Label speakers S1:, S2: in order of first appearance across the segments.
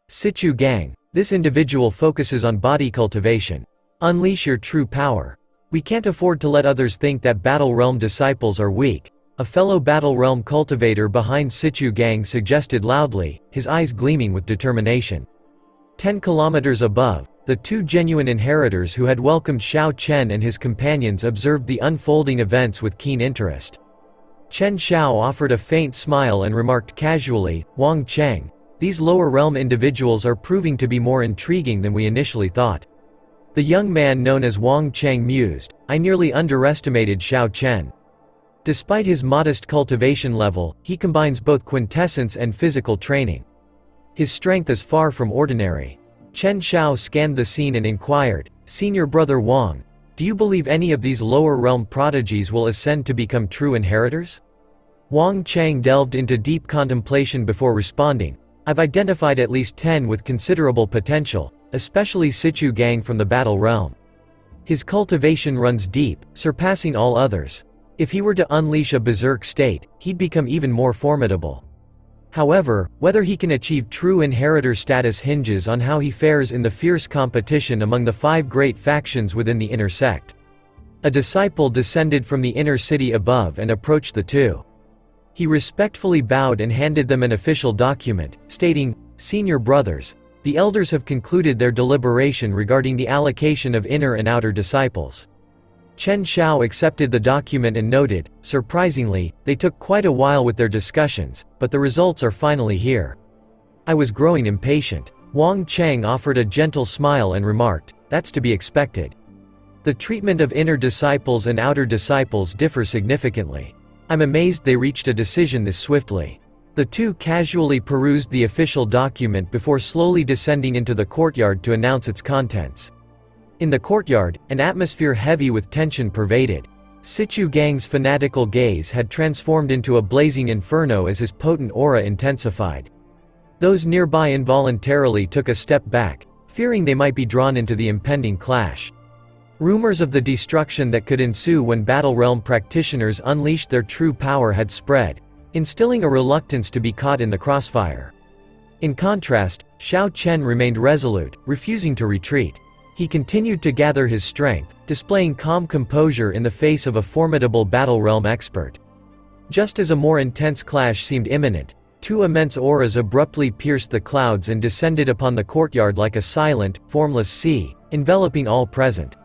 S1: Situ Gang. This individual focuses on body cultivation. Unleash your true power. We can't afford to let others think that Battle Realm disciples are weak. A fellow Battle Realm cultivator behind Situ Gang suggested loudly, his eyes gleaming with determination. 10 kilometers above, the two genuine inheritors who had welcomed Xiao Chen and his companions observed the unfolding events with keen interest. Chen Xiao offered a faint smile and remarked casually, "Wang Cheng, these lower realm individuals are proving to be more intriguing than we initially thought." The young man known as Wang Cheng mused, "I nearly underestimated Xiao Chen. Despite his modest cultivation level, he combines both quintessence and physical training. His strength is far from ordinary." Chen Xiao scanned the scene and inquired, "Senior brother Wang, do you believe any of these lower realm prodigies will ascend to become true inheritors?" Wang Cheng delved into deep contemplation before responding, "I've identified at least 10 with considerable potential, especially Situ Gang from the Battle Realm. His cultivation runs deep, surpassing all others. If he were to unleash a berserk state, he'd become even more formidable. However, whether he can achieve true inheritor status hinges on how he fares in the fierce competition among the 5 great factions within the inner sect." A disciple descended from the inner city above and approached the two. He respectfully bowed and handed them an official document, stating, "Senior brothers, the elders have concluded their deliberation regarding the allocation of inner and outer disciples." Chen Xiao accepted the document and noted, "Surprisingly, they took quite a while with their discussions, but the results are finally here." "I was growing impatient." Wang Cheng offered a gentle smile and remarked, "That's to be expected. The treatment of inner disciples and outer disciples differ significantly. I'm amazed they reached a decision this swiftly." The two casually perused the official document before slowly descending into the courtyard to announce its contents. In the courtyard, an atmosphere heavy with tension pervaded. Situ Gang's fanatical gaze had transformed into a blazing inferno as his potent aura intensified. Those nearby involuntarily took a step back, fearing they might be drawn into the impending clash. Rumors of the destruction that could ensue when Battle Realm practitioners unleashed their true power had spread, instilling a reluctance to be caught in the crossfire. In contrast, Xiao Chen remained resolute, refusing to retreat. He continued to gather his strength, displaying calm composure in the face of a formidable Battle Realm expert. Just as a more intense clash seemed imminent, 2 immense auras abruptly pierced the clouds and descended upon the courtyard like a silent, formless sea, enveloping all present.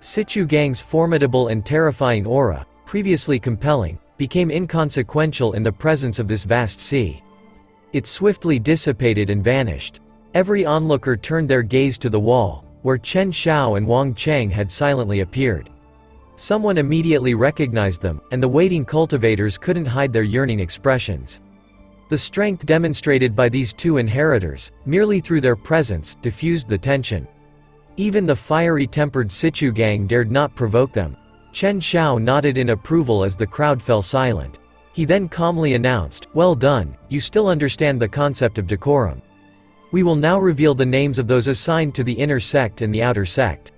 S1: Situ Gang's formidable and terrifying aura, previously compelling, became inconsequential in the presence of this vast sea. It swiftly dissipated and vanished. Every onlooker turned their gaze to the wall, where Chen Xiao and Wang Cheng had silently appeared. Someone immediately recognized them, and the waiting cultivators couldn't hide their yearning expressions. The strength demonstrated by these two inheritors, merely through their presence, diffused the tension. Even the fiery-tempered Situ Gang dared not provoke them. Chen Xiao nodded in approval as the crowd fell silent. He then calmly announced, "Well done, you still understand the concept of decorum. We will now reveal the names of those assigned to the inner sect and the outer sect."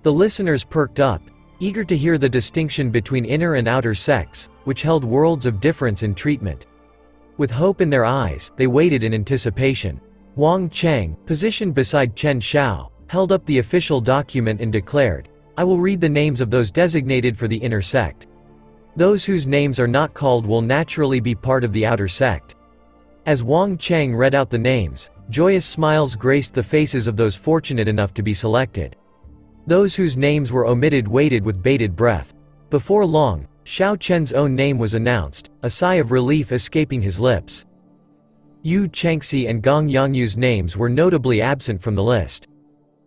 S1: The listeners perked up, eager to hear the distinction between inner and outer sects, which held worlds of difference in treatment. With hope in their eyes, they waited in anticipation. Wang Cheng, positioned beside Chen Xiao, held up the official document and declared, "I will read the names of those designated for the inner sect. Those whose names are not called will naturally be part of the outer sect." As Wang Cheng read out the names, joyous smiles graced the faces of those fortunate enough to be selected. Those whose names were omitted waited with bated breath. Before long, Xiao Chen's own name was announced, a sigh of relief escaping his lips. Yu Chengxi and Gong Yangyu's names were notably absent from the list.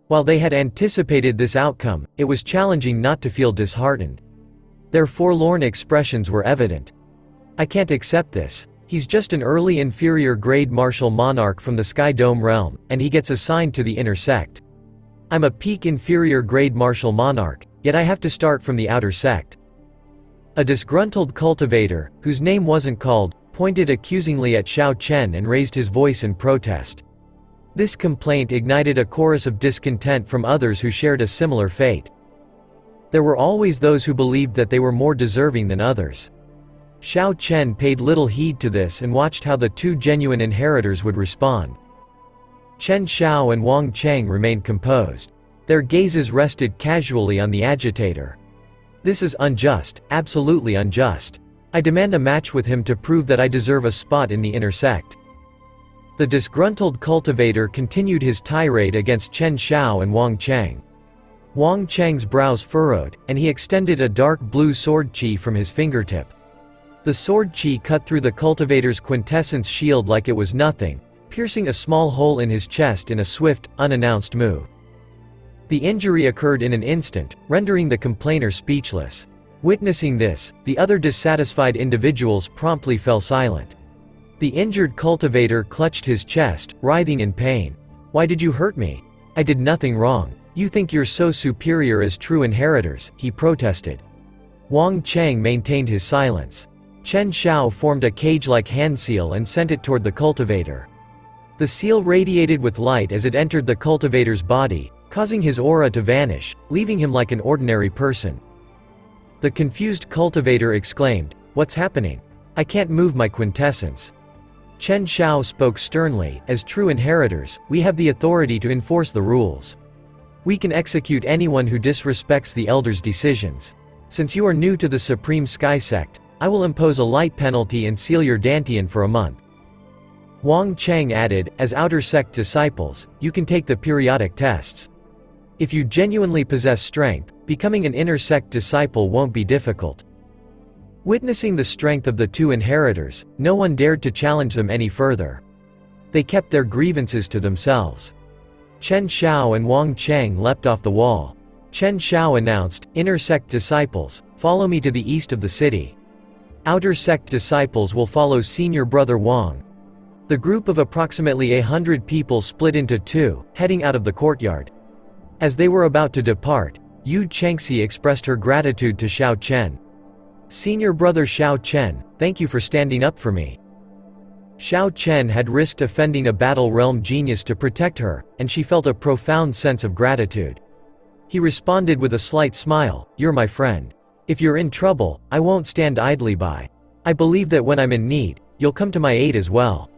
S1: While they had anticipated this outcome, it was challenging not to feel disheartened. Their forlorn expressions were evident. "I can't accept this. He's just an early inferior grade martial monarch from the Sky Dome realm, and he gets assigned to the inner sect. I'm a peak inferior grade martial monarch, yet I have to start from the outer sect." A disgruntled cultivator, whose name wasn't called, pointed accusingly at Xiao Chen and raised his voice in protest. This complaint ignited a chorus of discontent from others who shared a similar fate. There were always those who believed that they were more deserving than others. Xiao Chen paid little heed to this and watched how the two genuine inheritors would respond. Chen Xiao and Wang Cheng remained composed. Their gazes rested casually on the agitator. "This is unjust, absolutely unjust. I demand a match with him to prove that I deserve a spot in the inner sect." The disgruntled cultivator continued his tirade against Chen Xiao and Wang Cheng. Wang Cheng's brows furrowed, and he extended a dark blue sword qi from his fingertip. The sword qi cut through the cultivator's quintessence shield like it was nothing, piercing a small hole in his chest in a swift, unannounced move. The injury occurred in an instant, rendering the complainer speechless. Witnessing this, the other dissatisfied individuals promptly fell silent. The injured cultivator clutched his chest, writhing in pain. "Why did you hurt me? I did nothing wrong. You think you're so superior as true inheritors," he protested. Wang Cheng maintained his silence. Chen Xiao formed a cage-like hand seal and sent it toward the cultivator. The seal radiated with light as it entered the cultivator's body, causing his aura to vanish, leaving him like an ordinary person. The confused cultivator exclaimed, "What's happening? I can't move my quintessence." Chen Xiao spoke sternly, "As true inheritors, we have the authority to enforce the rules. We can execute anyone who disrespects the elders' decisions. Since you are new to the Supreme Sky Sect, I will impose a light penalty and seal your dantian for a month." Wang Cheng added, "As outer sect disciples, you can take the periodic tests. If you genuinely possess strength, becoming an inner sect disciple won't be difficult." Witnessing the strength of the two inheritors, no one dared to challenge them any further. They kept their grievances to themselves. Chen Xiao and Wang Cheng leapt off the wall. Chen Xiao announced, "Inner sect disciples, follow me to the east of the city. Outer sect disciples will follow senior brother Wang." The group of approximately 100 people split into two, heading out of the courtyard. As they were about to depart, Yu Chengxi expressed her gratitude to Xiao Chen. "Senior brother Xiao Chen, thank you for standing up for me." Xiao Chen had risked offending a Battle Realm genius to protect her, and she felt a profound sense of gratitude. He responded with a slight smile, "You're my friend. If you're in trouble, I won't stand idly by. I believe that when I'm in need, you'll come to my aid as well.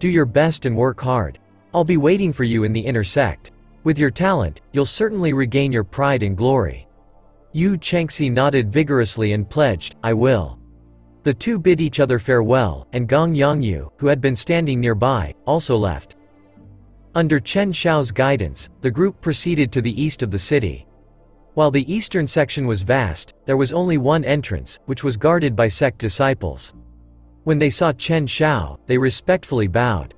S1: Do your best and work hard. I'll be waiting for you in the inner sect. With your talent, you'll certainly regain your pride and glory." Yu Chengxi nodded vigorously and pledged, "I will." The two bid each other farewell, and Gong Yongyu, who had been standing nearby, also left. Under Chen Xiao's guidance, the group proceeded to the east of the city. While the eastern section was vast, there was only one entrance, which was guarded by sect disciples. When they saw Chen Xiao, they respectfully bowed.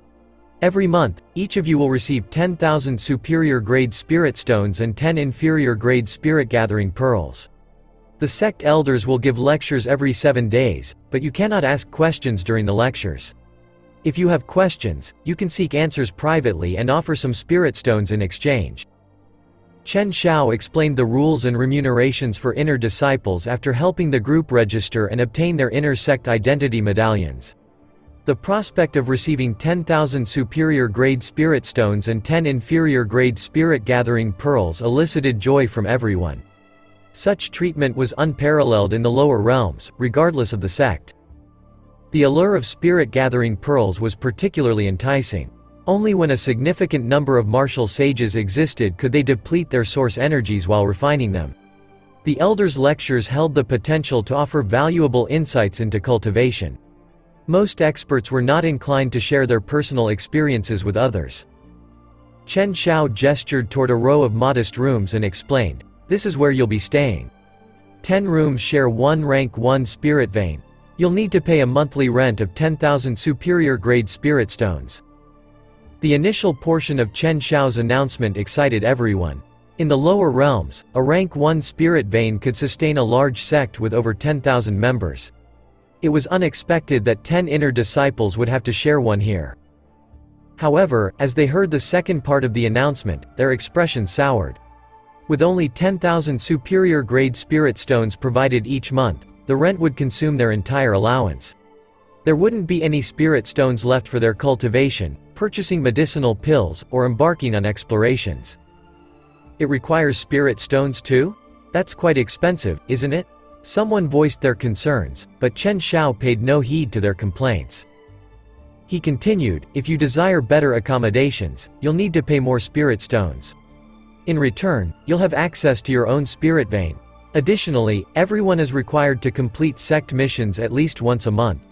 S1: "Every month, each of you will receive 10,000 superior-grade spirit stones and 10 inferior-grade spirit-gathering pearls. The sect elders will give lectures every 7 days, but you cannot ask questions during the lectures. If you have questions, you can seek answers privately and offer some spirit stones in exchange." Chen Xiao explained the rules and remunerations for inner disciples after helping the group register and obtain their inner sect identity medallions. The prospect of receiving 10,000 superior-grade spirit stones and 10 inferior-grade spirit-gathering pearls elicited joy from everyone. Such treatment was unparalleled in the lower realms, regardless of the sect. The allure of spirit-gathering pearls was particularly enticing. Only when a significant number of martial sages existed could they deplete their source energies while refining them. The elders' lectures held the potential to offer valuable insights into cultivation. Most experts were not inclined to share their personal experiences with others. Chen Xiao gestured toward a row of modest rooms and explained, "This is where you'll be staying. 10 rooms share one rank 1 spirit vein. You'll need to pay a monthly rent of 10,000 superior-grade spirit stones." The initial portion of Chen Xiao's announcement excited everyone. In the lower realms, a rank 1 spirit vein could sustain a large sect with over 10,000 members. It was unexpected that 10 inner disciples would have to share one here. However, as they heard the second part of the announcement, their expressions soured. With only 10,000 superior-grade spirit stones provided each month, the rent would consume their entire allowance. There wouldn't be any spirit stones left for their cultivation, purchasing medicinal pills, or embarking on explorations. "It requires spirit stones too? That's quite expensive, isn't it?" Someone voiced their concerns, but Chen Xiao paid no heed to their complaints. He continued, "If you desire better accommodations, you'll need to pay more spirit stones. In return, you'll have access to your own spirit vein. Additionally, everyone is required to complete sect missions at least once a month.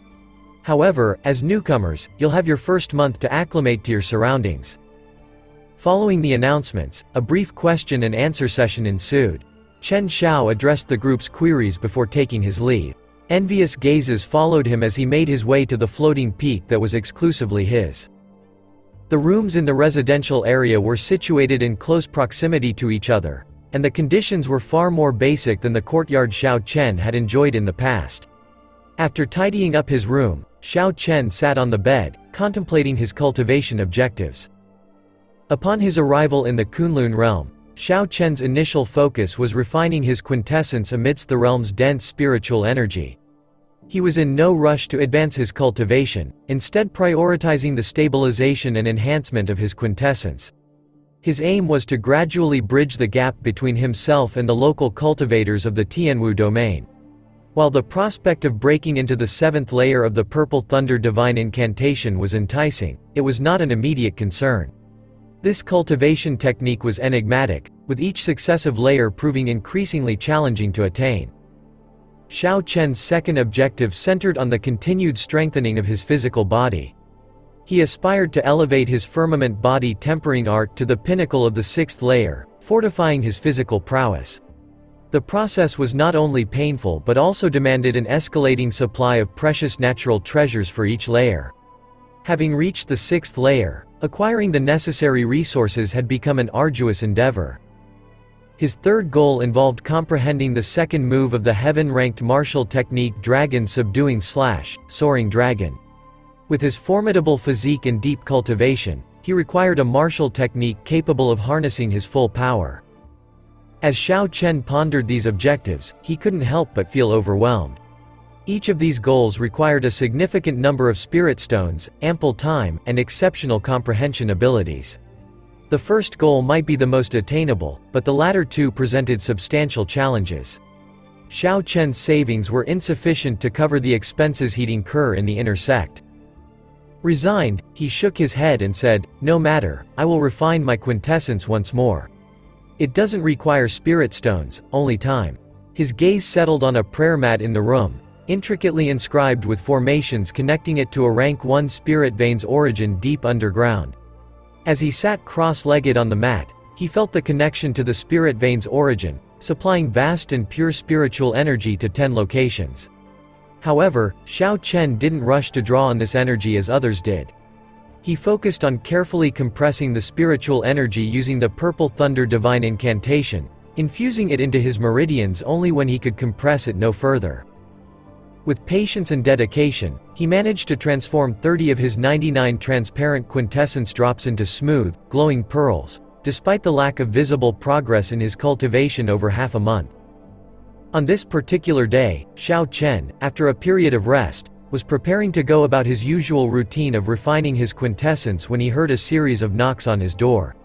S1: However, as newcomers, you'll have your first month to acclimate to your surroundings." Following the announcements, a brief question and answer session ensued. Chen Xiao addressed the group's queries before taking his leave. Envious gazes followed him as he made his way to the floating peak that was exclusively his. The rooms in the residential area were situated in close proximity to each other, and the conditions were far more basic than the courtyard Xiao Chen had enjoyed in the past. After tidying up his room, Xiao Chen sat on the bed, contemplating his cultivation objectives. Upon his arrival in the Kunlun realm, Xiao Chen's initial focus was refining his quintessence amidst the realm's dense spiritual energy. He was in no rush to advance his cultivation, instead prioritizing the stabilization and enhancement of his quintessence. His aim was to gradually bridge the gap between himself and the local cultivators of the Tianwu domain. While the prospect of breaking into the 7th layer of the Purple Thunder Divine Incantation was enticing, it was not an immediate concern. This cultivation technique was enigmatic, with each successive layer proving increasingly challenging to attain. Xiao Chen's second objective centered on the continued strengthening of his physical body. He aspired to elevate his firmament body tempering art to the pinnacle of the 6th layer, fortifying his physical prowess. The process was not only painful but also demanded an escalating supply of precious natural treasures for each layer. Having reached the 6th layer, acquiring the necessary resources had become an arduous endeavor. His third goal involved comprehending the second move of the heaven-ranked martial technique Dragon Subduing / Soaring Dragon. With his formidable physique and deep cultivation, he required a martial technique capable of harnessing his full power. As Xiao Chen pondered these objectives, he couldn't help but feel overwhelmed. Each of these goals required a significant number of spirit stones, ample time, and exceptional comprehension abilities. The first goal might be the most attainable, but the latter two presented substantial challenges. Xiao Chen's savings were insufficient to cover the expenses he'd incur in the inner sect. Resigned, he shook his head and said, "No matter, I will refine my quintessence once more. It doesn't require spirit stones, only time." His gaze settled on a prayer mat in the room, intricately inscribed with formations connecting it to a rank 1 spirit vein's origin deep underground. As he sat cross-legged on the mat, he felt the connection to the spirit vein's origin, supplying vast and pure spiritual energy to 10 locations. However, Xiao Chen didn't rush to draw on this energy as others did. He focused on carefully compressing the spiritual energy using the Purple Thunder Divine Incantation, infusing it into his meridians only when he could compress it no further. With patience and dedication, he managed to transform 30 of his 99 transparent quintessence drops into smooth, glowing pearls, despite the lack of visible progress in his cultivation over half a month. On this particular day, Xiao Chen, after a period of rest, was preparing to go about his usual routine of refining his quintessence when he heard a series of knocks on his door.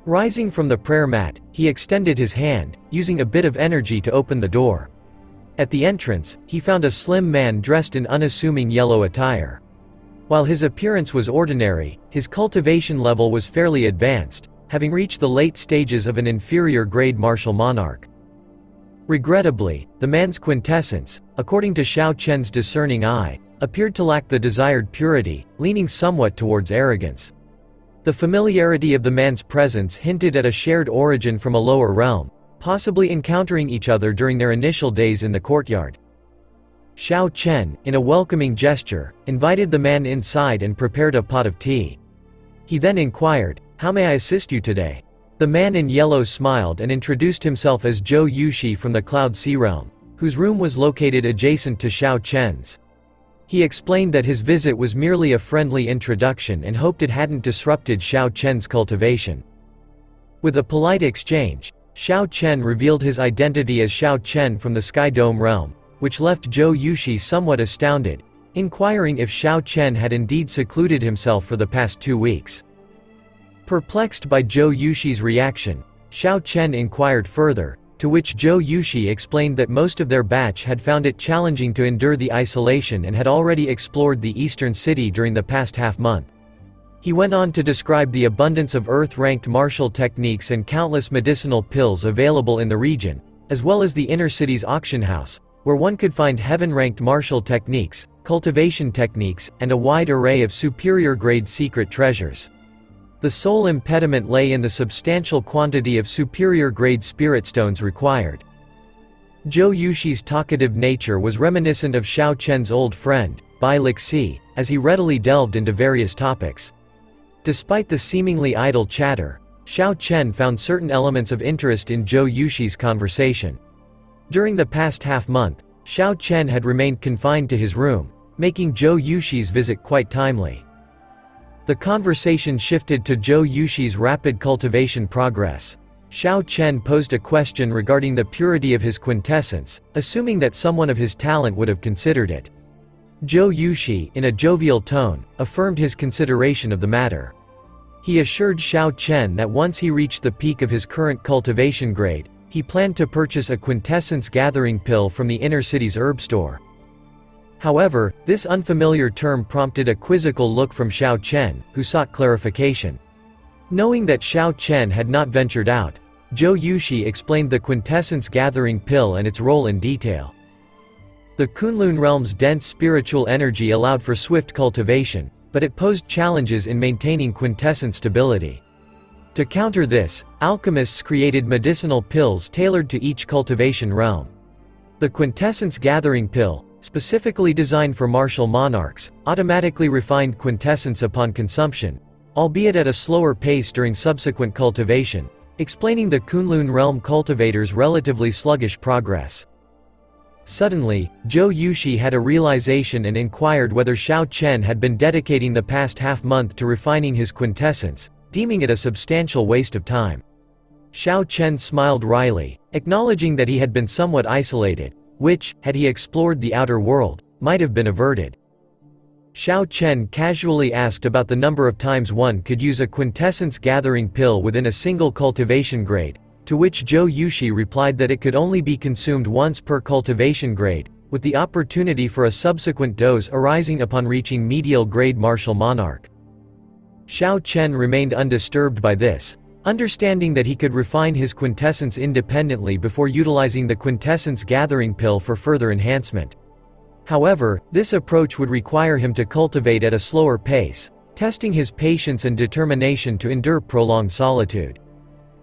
S1: Rising from the prayer mat, he extended his hand, using a bit of energy to open the door. At the entrance, he found a slim man dressed in unassuming yellow attire. While his appearance was ordinary, his cultivation level was fairly advanced, having reached the late stages of an inferior-grade martial monarch. Regrettably, the man's quintessence, according to Xiao Chen's discerning eye, appeared to lack the desired purity, leaning somewhat towards arrogance. The familiarity of the man's presence hinted at a shared origin from a lower realm, possibly encountering each other during their initial days in the courtyard. Xiao Chen, in a welcoming gesture, invited the man inside and prepared a pot of tea. He then inquired, "How may I assist you today?" The man in yellow smiled and introduced himself as Zhou Yushi from the Cloud Sea realm, whose room was located adjacent to Xiao Chen's. He explained that his visit was merely a friendly introduction and hoped it hadn't disrupted Xiao Chen's cultivation. With a polite exchange, Xiao Chen revealed his identity as Xiao Chen from the Sky Dome realm, which left Zhou Yushi somewhat astounded, inquiring if Xiao Chen had indeed secluded himself for the past 2 weeks. Perplexed by Zhou Yushi's reaction, Xiao Chen inquired further, to which Zhou Yushi explained that most of their batch had found it challenging to endure the isolation and had already explored the eastern city during the past half-month. He went on to describe the abundance of Earth-ranked martial techniques and countless medicinal pills available in the region, as well as the inner city's auction house, where one could find heaven-ranked martial techniques, cultivation techniques, and a wide array of superior-grade secret treasures. The sole impediment lay in the substantial quantity of superior-grade spirit stones required. Zhou Yushi's talkative nature was reminiscent of Xiao Chen's old friend, Bai Lixi, as he readily delved into various topics. Despite the seemingly idle chatter, Xiao Chen found certain elements of interest in Zhou Yushi's conversation. During the past half-month, Xiao Chen had remained confined to his room, making Zhou Yushi's visit quite timely. The conversation shifted to Zhou Yushi's rapid cultivation progress. Xiao Chen posed a question regarding the purity of his quintessence, assuming that someone of his talent would have considered it. Zhou Yushi, in a jovial tone, affirmed his consideration of the matter. He assured Xiao Chen that once he reached the peak of his current cultivation grade, he planned to purchase a quintessence gathering pill from the inner city's herb store. However, this unfamiliar term prompted a quizzical look from Xiao Chen, who sought clarification. Knowing that Xiao Chen had not ventured out, Zhou Yushi explained the quintessence gathering pill and its role in detail. The Kunlun realm's dense spiritual energy allowed for swift cultivation, but it posed challenges in maintaining quintessence stability. To counter this, alchemists created medicinal pills tailored to each cultivation realm. The quintessence gathering pill, specifically designed for martial monarchs, automatically refined quintessence upon consumption, albeit at a slower pace during subsequent cultivation, explaining the Kunlun realm cultivator's relatively sluggish progress. Suddenly, Zhou Yushi had a realization and inquired whether Xiao Chen had been dedicating the past half-month to refining his quintessence, deeming it a substantial waste of time. Xiao Chen smiled wryly, acknowledging that he had been somewhat isolated, which, had he explored the outer world, might have been averted. Xiao Chen casually asked about the number of times one could use a quintessence gathering pill within a single cultivation grade, to which Zhou Yushi replied that it could only be consumed once per cultivation grade, with the opportunity for a subsequent dose arising upon reaching medial grade martial monarch. Xiao Chen remained undisturbed by this, understanding that he could refine his quintessence independently before utilizing the quintessence gathering pill for further enhancement. However, this approach would require him to cultivate at a slower pace, testing his patience and determination to endure prolonged solitude.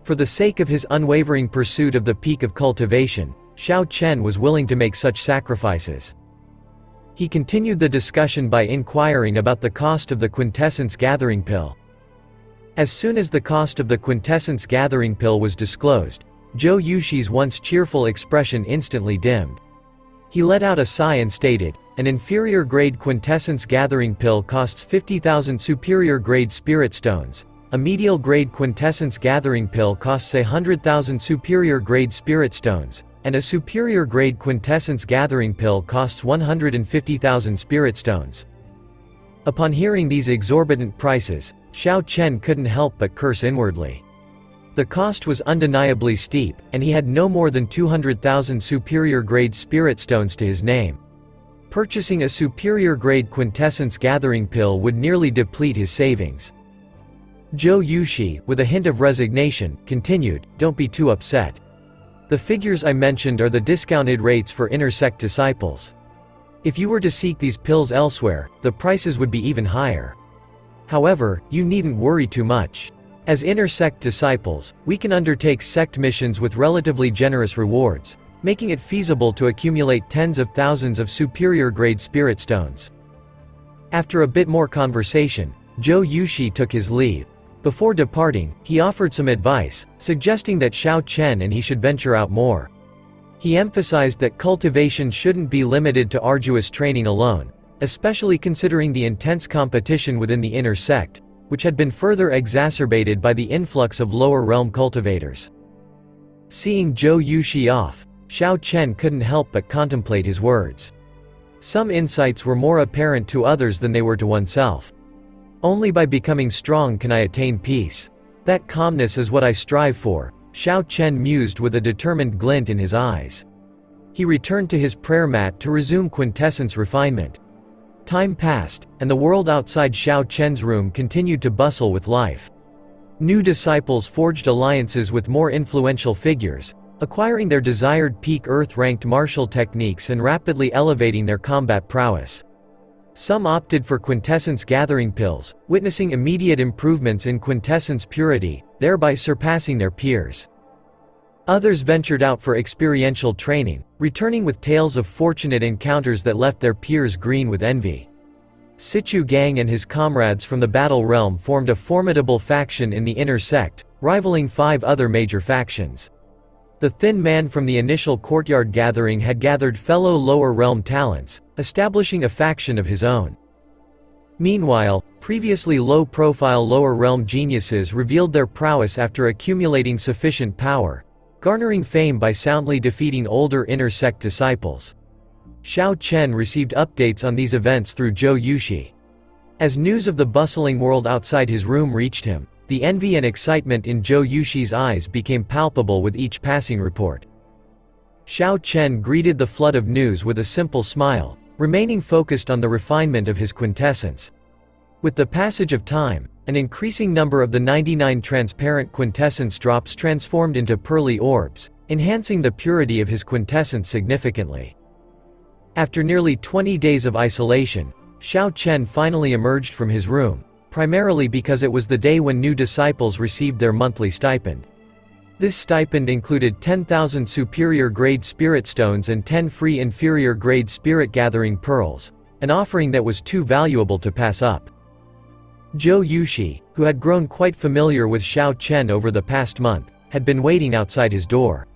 S1: For the sake of his unwavering pursuit of the peak of cultivation, Xiao Chen was willing to make such sacrifices. He continued the discussion by inquiring about the cost of the quintessence gathering pill. As soon as the cost of the quintessence gathering pill was disclosed, Zhou Yushi's once cheerful expression instantly dimmed. He let out a sigh and stated, "An inferior-grade quintessence gathering pill costs 50,000 superior-grade spirit stones. A medial-grade quintessence gathering pill costs 100,000 superior-grade spirit stones, and a superior-grade quintessence gathering pill costs 150,000 spirit stones." Upon hearing these exorbitant prices, Xiao Chen couldn't help but curse inwardly. The cost was undeniably steep, and he had no more than 200,000 superior-grade spirit stones to his name. Purchasing a superior-grade quintessence gathering pill would nearly deplete his savings. Zhou Yushi, with a hint of resignation, continued, "Don't be too upset. The figures I mentioned are the discounted rates for inner sect disciples. If you were to seek these pills elsewhere, the prices would be even higher. However, you needn't worry too much. As inner sect disciples, we can undertake sect missions with relatively generous rewards, making it feasible to accumulate tens of thousands of superior-grade spirit stones." After a bit more conversation, Zhou Yushi took his leave. Before departing, he offered some advice, suggesting that Xiao Chen and he should venture out more. He emphasized that cultivation shouldn't be limited to arduous training alone, especially considering the intense competition within the inner sect, which had been further exacerbated by the influx of lower realm cultivators. Seeing Zhou Yushi off, Xiao Chen couldn't help but contemplate his words. Some insights were more apparent to others than they were to oneself. Only by becoming strong can I attain peace. That calmness is what I strive for, Xiao Chen mused with a determined glint in his eyes. He returned to his prayer mat to resume quintessence refinement. Time passed, and the world outside Xiao Chen's room continued to bustle with life. New disciples forged alliances with more influential figures, acquiring their desired peak Earth-ranked martial techniques and rapidly elevating their combat prowess. Some opted for quintessence gathering pills, witnessing immediate improvements in quintessence purity, thereby surpassing their peers. Others ventured out for experiential training, returning with tales of fortunate encounters that left their peers green with envy. Sichu Gang and his comrades from the Battle Realm formed a formidable faction in the inner sect, rivaling 5 other major factions. The thin man from the initial courtyard gathering had gathered fellow lower realm talents, establishing a faction of his own. Meanwhile, previously low-profile lower realm geniuses revealed their prowess after accumulating sufficient power, garnering fame by soundly defeating older inner sect disciples. Xiao Chen received updates on these events through Zhou Yuxi. As news of the bustling world outside his room reached him, the envy and excitement in Zhou Yuxi's eyes became palpable with each passing report. Xiao Chen greeted the flood of news with a simple smile, remaining focused on the refinement of his quintessence. With the passage of time, an increasing number of the 99 transparent quintessence drops transformed into pearly orbs, enhancing the purity of his quintessence significantly. After nearly 20 days of isolation, Xiao Chen finally emerged from his room, primarily because it was the day when new disciples received their monthly stipend. This stipend included 10,000 superior-grade spirit stones and 10 free inferior-grade spirit-gathering pearls, an offering that was too valuable to pass up. Zhou Yuxi, who had grown quite familiar with Xiao Chen over the past month, had been waiting outside his door.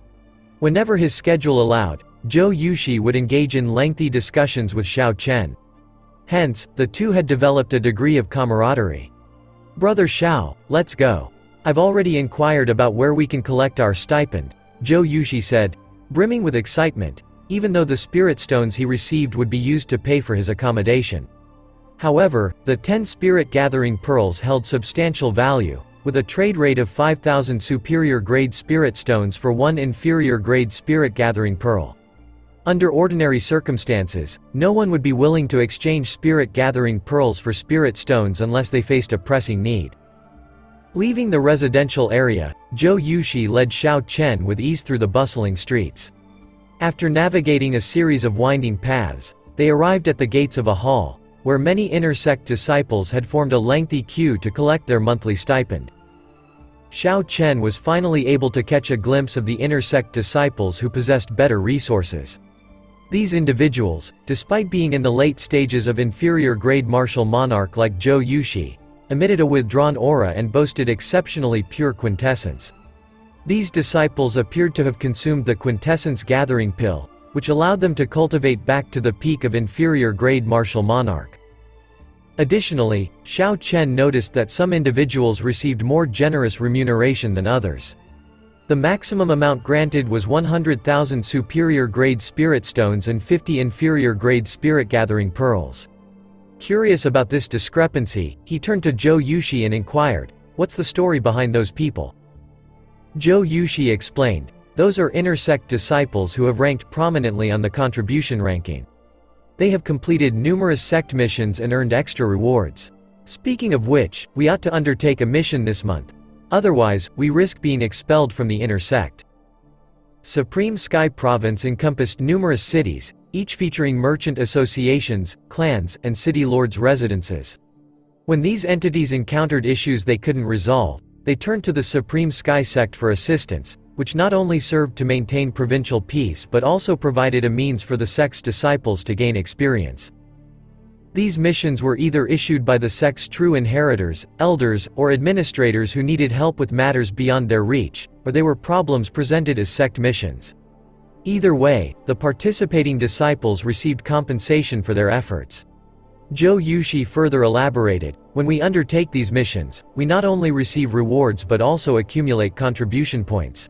S1: Whenever his schedule allowed, Zhou Yuxi would engage in lengthy discussions with Xiao Chen. Hence, the two had developed a degree of camaraderie. "Brother Xiao, let's go. I've already inquired about where we can collect our stipend," Zhou Yuxi said, brimming with excitement, even though the spirit stones he received would be used to pay for his accommodation. However, the 10 spirit-gathering pearls held substantial value, with a trade rate of 5,000 superior-grade spirit stones for 1 inferior-grade spirit-gathering pearl. Under ordinary circumstances, no one would be willing to exchange spirit-gathering pearls for spirit stones unless they faced a pressing need. Leaving the residential area, Zhou Yuxi led Xiao Chen with ease through the bustling streets. After navigating a series of winding paths, they arrived at the gates of a hall, where many inner sect disciples had formed a lengthy queue to collect their monthly stipend. Xiao Chen was finally able to catch a glimpse of the inner sect disciples who possessed better resources. These individuals, despite being in the late stages of inferior-grade martial monarch like Zhou Yuxi, emitted a withdrawn aura and boasted exceptionally pure quintessence. These disciples appeared to have consumed the quintessence gathering pill, which allowed them to cultivate back to the peak of inferior-grade martial monarch. Additionally, Xiao Chen noticed that some individuals received more generous remuneration than others. The maximum amount granted was 100,000 superior-grade spirit stones and 50 inferior-grade spirit-gathering pearls. Curious about this discrepancy, he turned to Zhou Yuxi and inquired, "What's the story behind those people?" Zhou Yuxi explained, "Those are inner sect disciples who have ranked prominently on the contribution ranking. They have completed numerous sect missions and earned extra rewards. Speaking of which, we ought to undertake a mission this month. Otherwise, we risk being expelled from the inner sect." Supreme Sky Province encompassed numerous cities, each featuring merchant associations, clans, and city lords' residences. When these entities encountered issues they couldn't resolve, they turned to the Supreme Sky Sect for assistance, which not only served to maintain provincial peace but also provided a means for the sect's disciples to gain experience. These missions were either issued by the sect's true inheritors, elders, or administrators who needed help with matters beyond their reach, or they were problems presented as sect missions. Either way, the participating disciples received compensation for their efforts. Zhou Yuxi further elaborated, "When we undertake these missions, we not only receive rewards but also accumulate contribution points.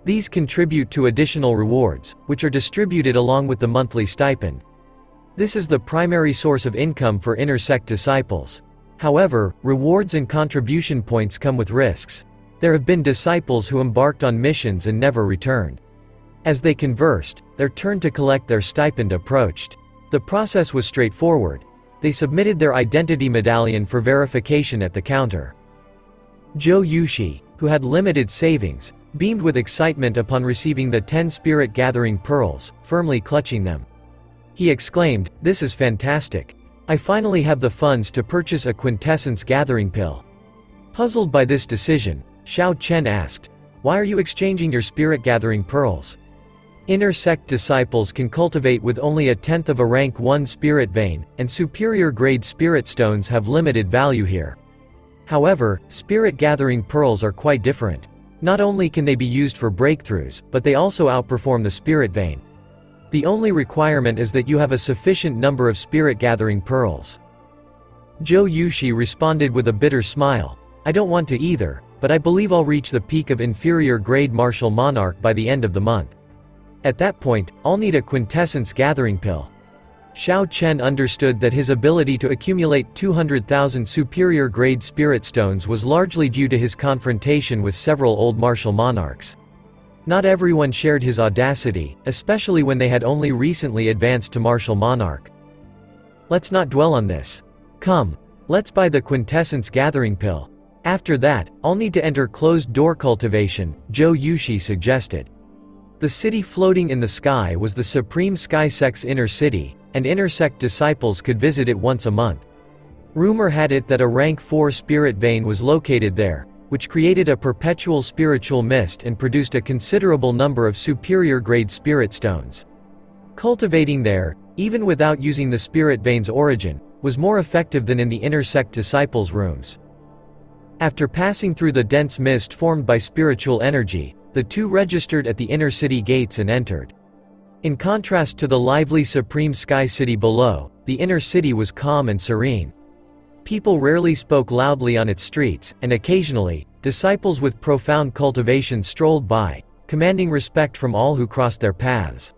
S1: These contribute to additional rewards, which are distributed along with the monthly stipend. This is the primary source of income for inner sect disciples. However, rewards and contribution points come with risks. There have been disciples who embarked on missions and never returned. As they conversed, their turn to collect their stipend approached. The process was straightforward. They submitted their identity medallion for verification at the counter. Zhou Yushi, who had limited savings, beamed with excitement upon receiving the 10 spirit gathering pearls, firmly clutching them. He exclaimed, "This is fantastic. I finally have the funds to purchase a quintessence gathering pill." Puzzled by this decision, Xiao Chen asked, "Why are you exchanging your spirit gathering pearls?" Inner sect disciples can cultivate with only a tenth of a rank 1 spirit vein, and superior grade spirit stones have limited value here. However, spirit gathering pearls are quite different. Not only can they be used for breakthroughs, but they also outperform the spirit vein. The only requirement is that you have a sufficient number of spirit gathering pearls. Zhou Yushi responded with a bitter smile, "I don't want to either, but I believe I'll reach the peak of inferior grade martial monarch by the end of the month. At that point, I'll need a quintessence gathering pill." Xiao Chen understood that his ability to accumulate 200,000 superior grade spirit stones was largely due to his confrontation with several old martial monarchs. Not everyone shared his audacity, especially when they had only recently advanced to martial monarch. "Let's not dwell on this. Come, let's buy the quintessence gathering pill. After that, I'll need to enter closed-door cultivation," Zhou Yushi suggested. The city floating in the sky was the Supreme Sky Sect's inner city, and inner sect disciples could visit it once a month. Rumor had it that a rank 4 spirit vein was located there, which created a perpetual spiritual mist and produced a considerable number of superior grade spirit stones. Cultivating there, even without using the spirit vein's origin, was more effective than in the inner sect disciples' rooms. After passing through the dense mist formed by spiritual energy, the two registered at the inner city gates and entered. In contrast to the lively Supreme Sky City below, the inner city was calm and serene. People rarely spoke loudly on its streets, and occasionally, disciples with profound cultivation strolled by, commanding respect from all who crossed their paths.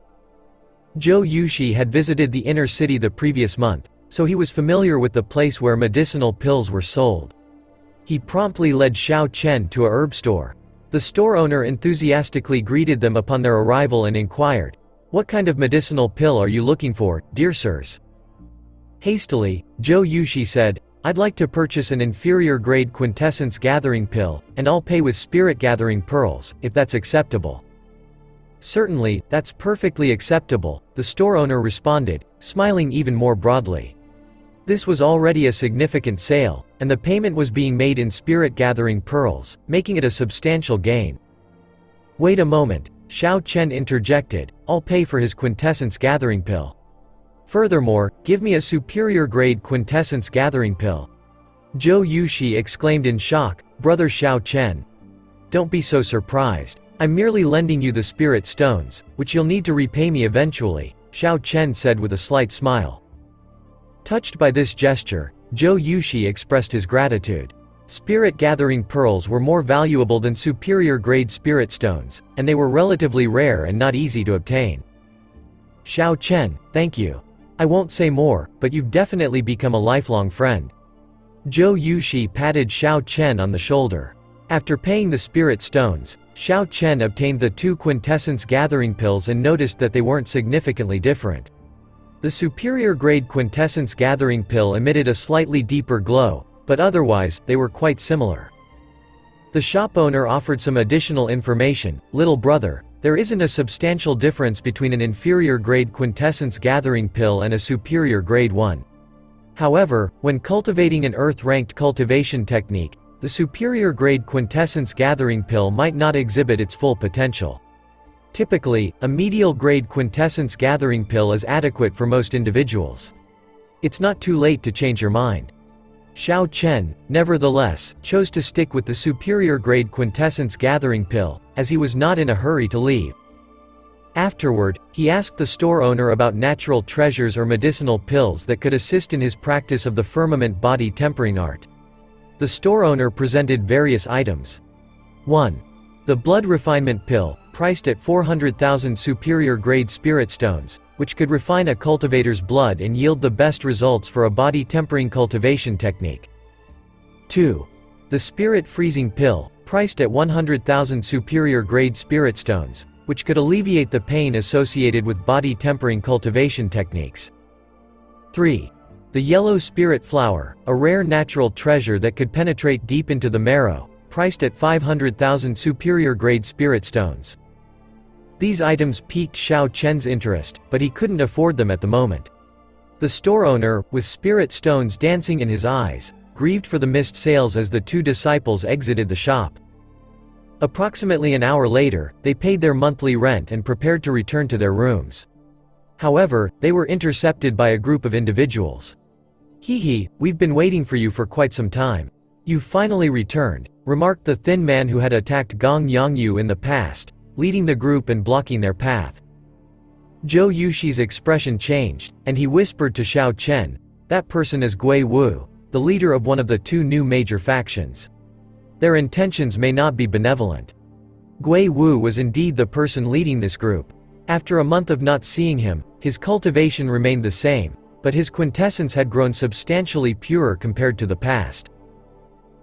S1: Zhou Yushi had visited the inner city the previous month, so he was familiar with the place where medicinal pills were sold. He promptly led Xiao Chen to a herb store. The store owner enthusiastically greeted them upon their arrival and inquired, "What kind of medicinal pill are you looking for, dear sirs?" Hastily, Zhou Yushi said, "I'd like to purchase an inferior grade quintessence gathering pill, and I'll pay with spirit gathering pearls, if that's acceptable." "Certainly, that's perfectly acceptable," the store owner responded, smiling even more broadly. This was already a significant sale, and the payment was being made in spirit gathering pearls, making it a substantial gain. "Wait a moment," Xiao Chen interjected, "I'll pay for his quintessence gathering pill. Furthermore, give me a superior grade quintessence gathering pill." Zhou Yushi exclaimed in shock, "Brother Xiao Chen. Don't be so surprised. I'm merely lending you the spirit stones, which you'll need to repay me eventually," Xiao Chen said with a slight smile. Touched by this gesture, Zhou Yushi expressed his gratitude. Spirit gathering pearls were more valuable than superior grade spirit stones, and they were relatively rare and not easy to obtain. "Xiao Chen, thank you. I won't say more, but you've definitely become a lifelong friend." Zhou Yushi patted Xiao Chen on the shoulder. After paying the spirit stones, Xiao Chen obtained the 2 quintessence gathering pills and noticed that they weren't significantly different. The superior grade quintessence gathering pill emitted a slightly deeper glow, but otherwise, they were quite similar. The shop owner offered some additional information. "Little brother, there isn't a substantial difference between an inferior grade quintessence gathering pill and a superior grade one. However, when cultivating an earth-ranked cultivation technique, the superior grade quintessence gathering pill might not exhibit its full potential. Typically, a medial grade quintessence gathering pill is adequate for most individuals. It's not too late to change your mind." Xiao Chen, nevertheless, chose to stick with the superior grade quintessence gathering pill, as he was not in a hurry to leave. Afterward, he asked the store owner about natural treasures or medicinal pills that could assist in his practice of the firmament body tempering art. The store owner presented various items. 1. The blood refinement pill, priced at 400,000 superior grade spirit stones, which could refine a cultivator's blood and yield the best results for a body tempering cultivation technique. 2. The spirit freezing pill, priced at 100,000 superior-grade spirit stones, which could alleviate the pain associated with body-tempering cultivation techniques. 3. The yellow spirit flower, a rare natural treasure that could penetrate deep into the marrow, priced at 500,000 superior-grade spirit stones. These items piqued Xiao Chen's interest, but he couldn't afford them at the moment. The store owner, with spirit stones dancing in his eyes, grieved for the missed sales as the two disciples exited the shop. Approximately an hour later, they paid their monthly rent and prepared to return to their rooms. However, they were intercepted by a group of individuals. "Hee, we've been waiting for you for quite some time. You've finally returned," remarked the thin man who had attacked Gong Yongyu in the past, leading the group and blocking their path. Zhou Yuxi's expression changed, and he whispered to Xiao Chen, "That person is Gui Wu, the leader of one of the two new major factions. Their intentions may not be benevolent." Gui Wu was indeed the person leading this group. After a month of not seeing him, his cultivation remained the same, but his quintessence had grown substantially purer compared to the past.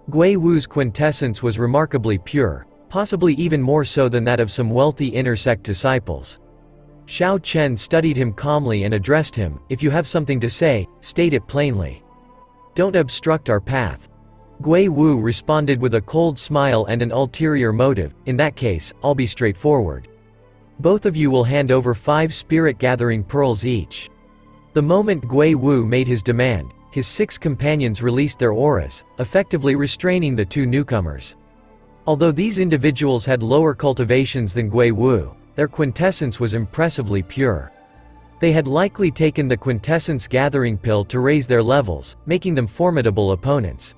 S1: Gui Wu's quintessence was remarkably pure, possibly even more so than that of some wealthy inner sect disciples. Xiao Chen studied him calmly and addressed him, "If you have something to say, state it plainly. Don't obstruct our path." Gui Wu responded with a cold smile and an ulterior motive, "In that case, I'll be straightforward. Both of you will hand over 5 spirit-gathering pearls each." The moment Gui Wu made his demand, his 6 companions released their auras, effectively restraining the two newcomers. Although these individuals had lower cultivations than Gui Wu, their quintessence was impressively pure. They had likely taken the quintessence gathering pill to raise their levels, making them formidable opponents.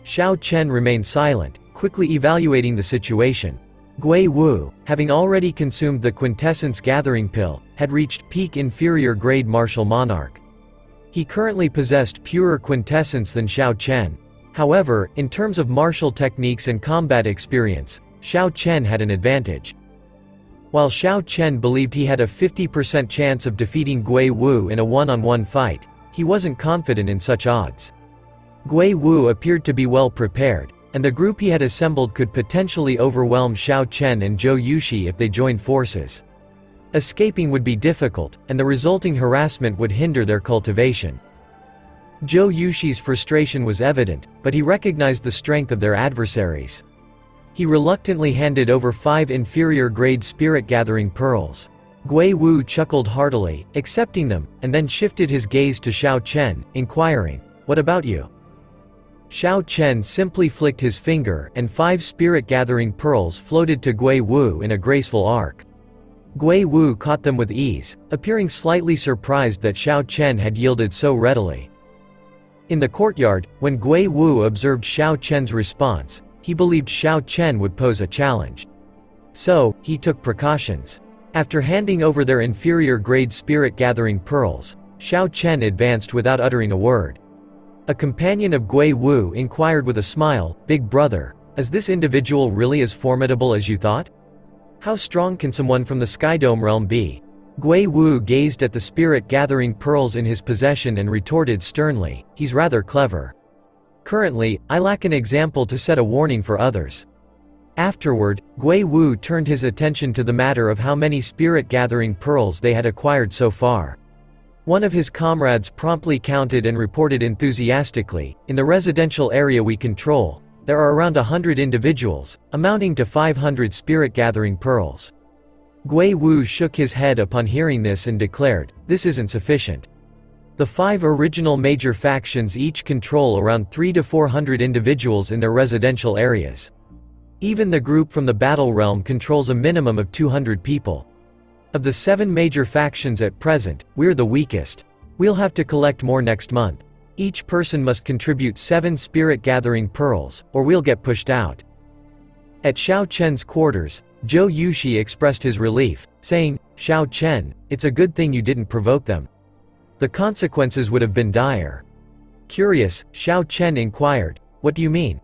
S1: Xiao Chen remained silent, quickly evaluating the situation. Gui Wu, having already consumed the quintessence gathering pill, had reached peak inferior grade martial monarch. He currently possessed purer quintessence than Xiao Chen. However, in terms of martial techniques and combat experience, Xiao Chen had an advantage. While Xiao Chen believed he had a 50% chance of defeating Gui Wu in a one-on-one fight, he wasn't confident in such odds. Gui Wu appeared to be well prepared, and the group he had assembled could potentially overwhelm Xiao Chen and Zhou Yuxi if they joined forces. Escaping would be difficult, and the resulting harassment would hinder their cultivation. Zhou Yuxi's frustration was evident, but he recognized the strength of their adversaries. He reluctantly handed over 5 inferior-grade spirit-gathering pearls. Gui Wu chuckled heartily, accepting them, and then shifted his gaze to Xiao Chen, inquiring, "What about you?" Xiao Chen simply flicked his finger, and 5 spirit-gathering pearls floated to Gui Wu in a graceful arc. Gui Wu caught them with ease, appearing slightly surprised that Xiao Chen had yielded so readily. In the courtyard, when Gui Wu observed Xiao Chen's response, he believed Xiao Chen would pose a challenge. So, he took precautions. After handing over their inferior-grade spirit-gathering pearls, Xiao Chen advanced without uttering a word. A companion of Gui Wu inquired with a smile, "Big brother, is this individual really as formidable as you thought? How strong can someone from the Skydome realm be?" Gui Wu gazed at the spirit-gathering pearls in his possession and retorted sternly, "He's rather clever. Currently, I lack an example to set a warning for others." Afterward, Gui Wu turned his attention to the matter of how many spirit-gathering pearls they had acquired so far. One of his comrades promptly counted and reported enthusiastically, "In the residential area we control, there are around 100 individuals, amounting to 500 spirit-gathering pearls." Gui Wu shook his head upon hearing this and declared, "This isn't sufficient. The 5 original major factions each control around 300 to 400 individuals in their residential areas. Even the group from the battle realm controls a minimum of 200 people. Of the 7 major factions at present, we're the weakest. We'll have to collect more next month. Each person must contribute 7 spirit-gathering pearls, or we'll get pushed out." At Xiao Chen's quarters, Zhou Yuxi expressed his relief, saying, "Xiao Chen, it's a good thing you didn't provoke them. The consequences would have been dire." Curious, Xiao Chen inquired, "What do you mean?"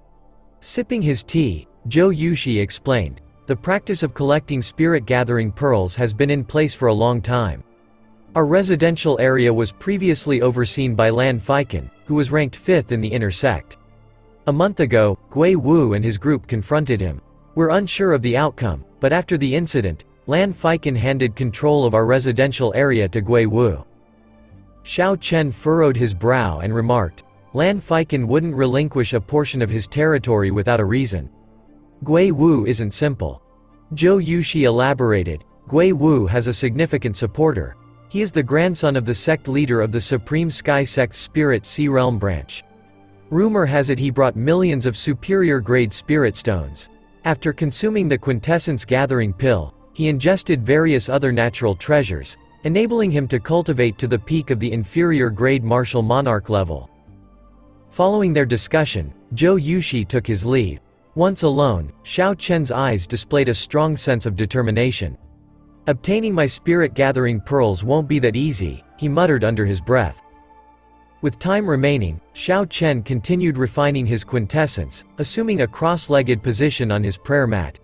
S1: Sipping his tea, Zhou Yuxi explained, "The practice of collecting spirit-gathering pearls has been in place for a long time. Our residential area was previously overseen by Lan Feiken, who was ranked 5th in the inner sect. A month ago, Gui Wu and his group confronted him. We're unsure of the outcome, but after the incident, Lan Feiken handed control of our residential area to Gui Wu. Xiao Chen furrowed his brow and remarked, Lan Feiken wouldn't relinquish a portion of his territory without a reason. Gui Wu isn't simple. Zhou Yushi elaborated, Gui Wu has a significant supporter. He is the grandson of the sect leader of the Supreme Sky Sect Spirit Sea Realm branch. Rumor has it he brought millions of superior-grade spirit stones. After consuming the quintessence gathering pill, he ingested various other natural treasures, enabling him to cultivate to the peak of the inferior-grade martial monarch level. Following their discussion, Zhou Yushi took his leave. Once alone, Xiao Chen's eyes displayed a strong sense of determination. Obtaining my spirit-gathering pearls won't be that easy, he muttered under his breath. With time remaining, Xiao Chen continued refining his quintessence, assuming a cross-legged position on his prayer mat.